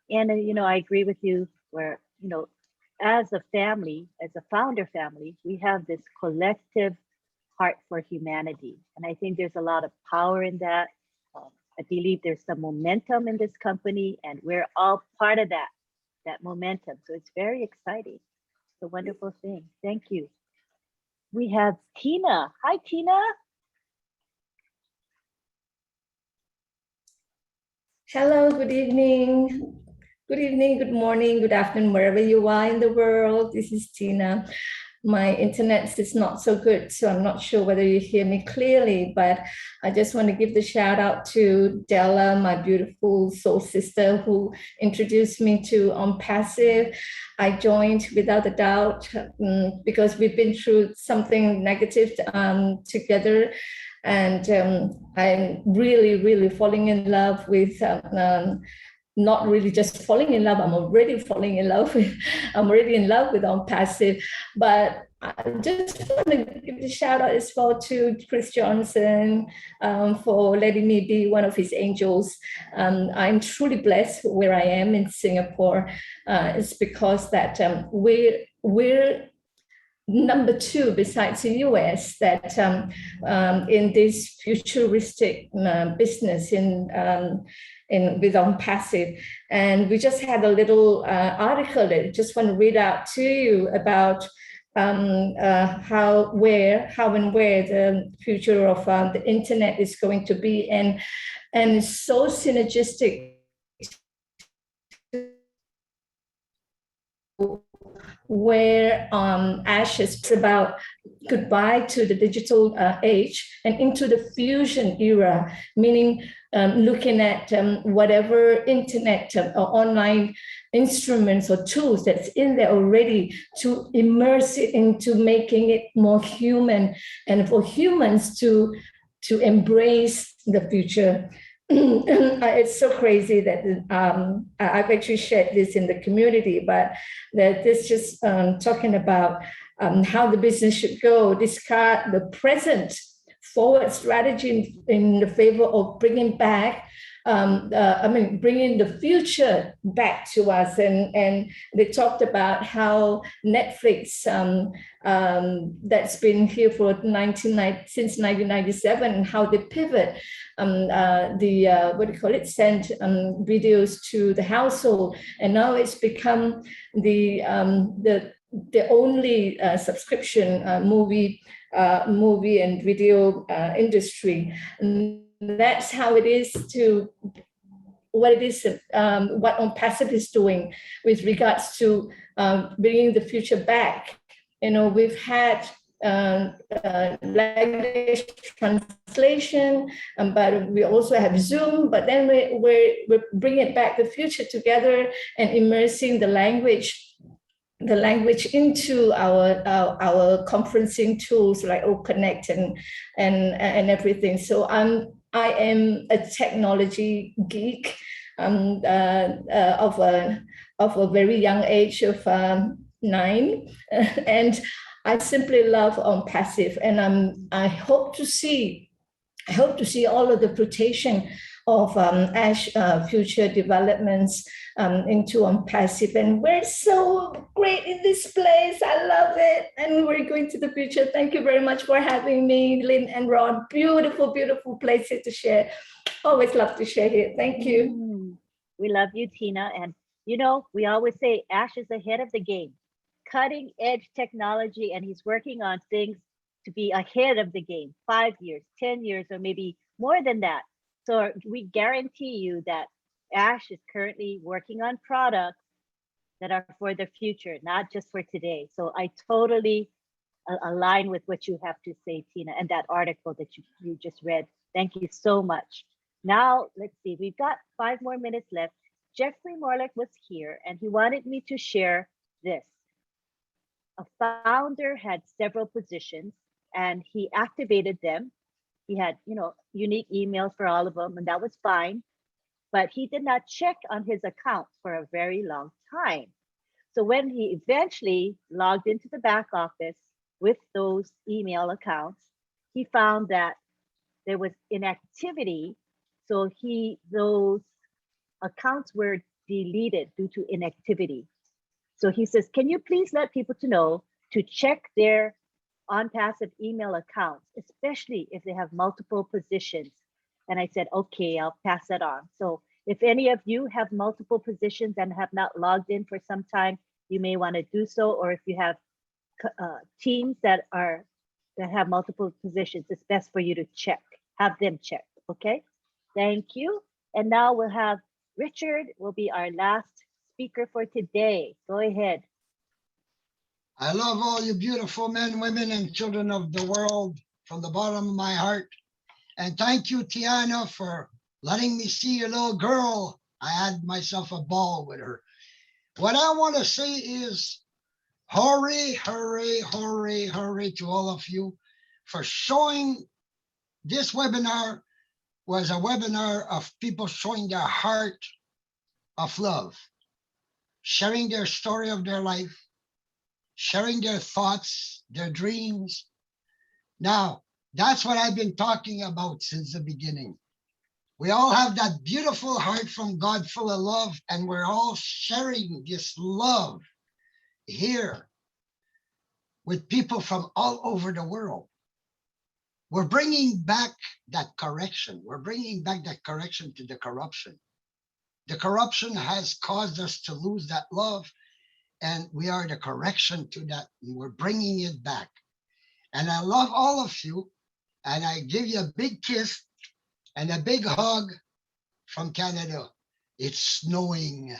And, I agree with you where, as a family, as a founder family, we have this collective heart for humanity. And I think there's a lot of power in that. I believe there's some momentum in this company and we're all part of that momentum. So it's very exciting. It's a wonderful thing. Thank you. We have Tina. Hi, Tina. Hello, good evening. Good evening, good morning, good afternoon, wherever you are in the world. This is Tina. My internet is not so good, so I'm not sure whether you hear me clearly, but I just want to give the shout out to Della, my beautiful soul sister who introduced me to OnPassive. I joined without a doubt because we've been through something negative together. And I'm really, really falling in love with not really just falling in love, I'm already falling in love with, I'm already in love with OnPassive, but I just want to give a shout out as well to Chris Johnson for letting me be one of his angels. I'm truly blessed where I am in Singapore. It's because that we're number two besides the US that in this futuristic business with OnPassive. And we just had a little article that I just want to read out to you about how and where the future of the internet is going to be, and it's so synergistic where Ash is about goodbye to the digital age and into the fusion era, meaning looking at whatever internet or online instruments or tools that's in there already to immerse it into making it more human and for humans to embrace the future. It's so crazy that I've actually shared this in the community, but that this just talking about how the business should go, discard the present, forward strategy in the favor of bringing back, bringing the future back to us. And they talked about how Netflix, that's been here for since 1997, and how they pivot send videos to the household, and now it's become the only subscription movie and video industry. And that's how it is to what it is, what OnPassive is doing with regards to bringing the future back. We've had language translation, but we also have Zoom, but then we bring it back the future together and immersing the language into our conferencing tools like OConnect and everything. So I am a technology geek of a very young age of 9, and I simply love OnPassive, and I hope to see all of the rotation of Ash future developments into OnPassive, and we're so great in this place. I love it, and we're going to the future. Thank you very much for having me, Lynn and Ron. Beautiful, beautiful places to share. Always love to share here. Thank you. We love you, Tina. And you know, we always say Ash is ahead of the game, cutting edge technology, and he's working on things to be ahead of the game, 5 years, 10 years, or maybe more than that. So we guarantee you that Ash is currently working on products that are for the future, not just for today. So I totally align with what you have to say, Tina, and that article that you just read. Thank you so much. Now, let's see, we've got 5 more minutes left. Jeffrey Morlock was here and he wanted me to share this. A founder had several positions and he activated them. He had, unique emails for all of them, and that was fine. But he did not check on his account for a very long time. So when he eventually logged into the back office with those email accounts, he found that there was inactivity. So those accounts were deleted due to inactivity. So he says, can you please let people to know to check their OnPassive email accounts, especially if they have multiple positions? And I said, okay, I'll pass that on. So if any of you have multiple positions and have not logged in for some time, you may want to do so. Or if you have teams that have multiple positions, it's best for you to have them check. Okay, thank you. And now we'll have Richard will be our last speaker for today. Go ahead. I love all you beautiful men, women, and children of the world from the bottom of my heart. And thank you, Tiana, for letting me see your little girl. I had myself a ball with her. What I want to say is hooray, hooray, hooray, hooray to all of you for showing this webinar was a webinar of people showing their heart of love, sharing their story of their life, sharing their thoughts, their dreams. Now, that's what I've been talking about since the beginning. We all have that beautiful heart from God full of love, and we're all sharing this love here with people from all over the world. We're bringing back that correction. We're bringing back that correction to the corruption. The corruption has caused us to lose that love, and we are the correction to that. And we're bringing it back. And I love all of you, and I give you a big kiss and a big hug from Canada. It's snowing.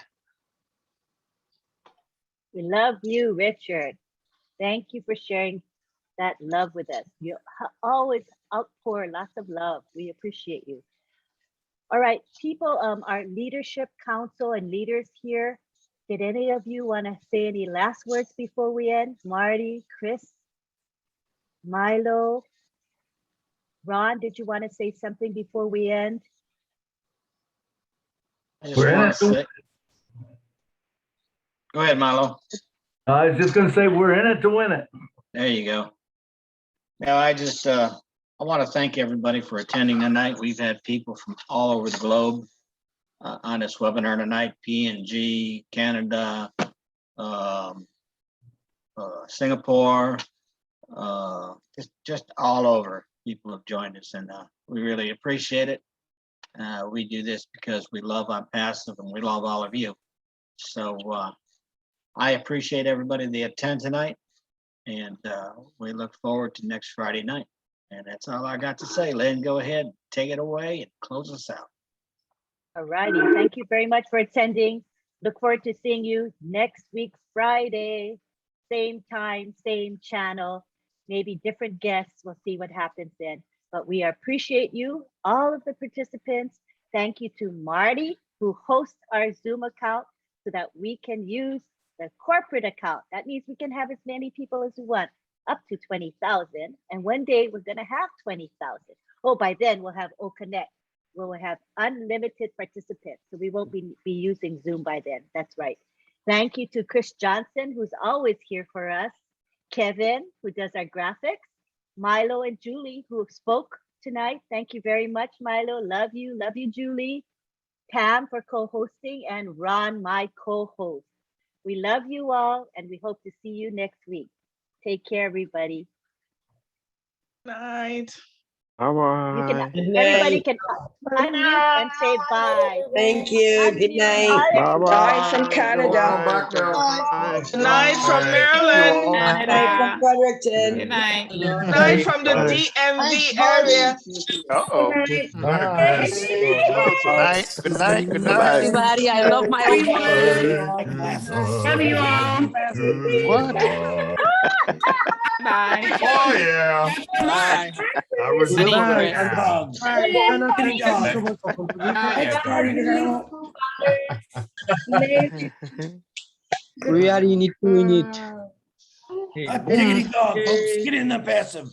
We love you, Richard. Thank you for sharing that love with us. You always outpour lots of love. We appreciate you. All right, people, our leadership council and leaders here, did any of you want to say any last words before we end? Marty, Chris, Milo, Ron, did you want to say something before we end? I just want to say, go ahead, Milo. I was just going to say, we're in it to win it. There you go. Now, I just, I want to thank everybody for attending tonight. We've had people from all over the globe on this webinar tonight, PNG, Canada, Singapore, just all over. People have joined us, and we really appreciate it. We do this because we love OnPassive and we love all of you. So I appreciate everybody that attend tonight, and we look forward to next Friday night. And that's all I got to say. Lynn, go ahead, take it away and close us out. All righty. Thank you very much for attending. Look forward to seeing you next week, Friday, same time, same channel. maybe different guests. We'll see what happens then. But we appreciate you, all of the participants. Thank you to Marty, who hosts our Zoom account so that we can use the corporate account. That means we can have as many people as we want, up to 20,000. And one day we're going to have 20,000. Oh, by then we'll have OConnect. We'll have unlimited participants. So we won't be using Zoom by then. That's right. Thank you to Chris Johnson, who's always here for us. Kevin, who does our graphics. Milo and Julie, who spoke tonight. Thank you very much, Milo. Love you, Julie. Pam for co-hosting, and Ron, my co-host. We love you all, and we hope to see you next week. Take care, everybody. Night. You can, Bye-bye. everybody can unmute and say bye. Thank you. Good night. Bye from Canada. Good night from Maryland. Good night from Fredericton. Good night. Good night from the DMV area. Uh-oh. Good Night. Good night. Good night. Everybody, I love my old Love you all. What? Bye. Oh, yeah. Bye. I was Good doing evening. Diggity dog, folks, get in the passive.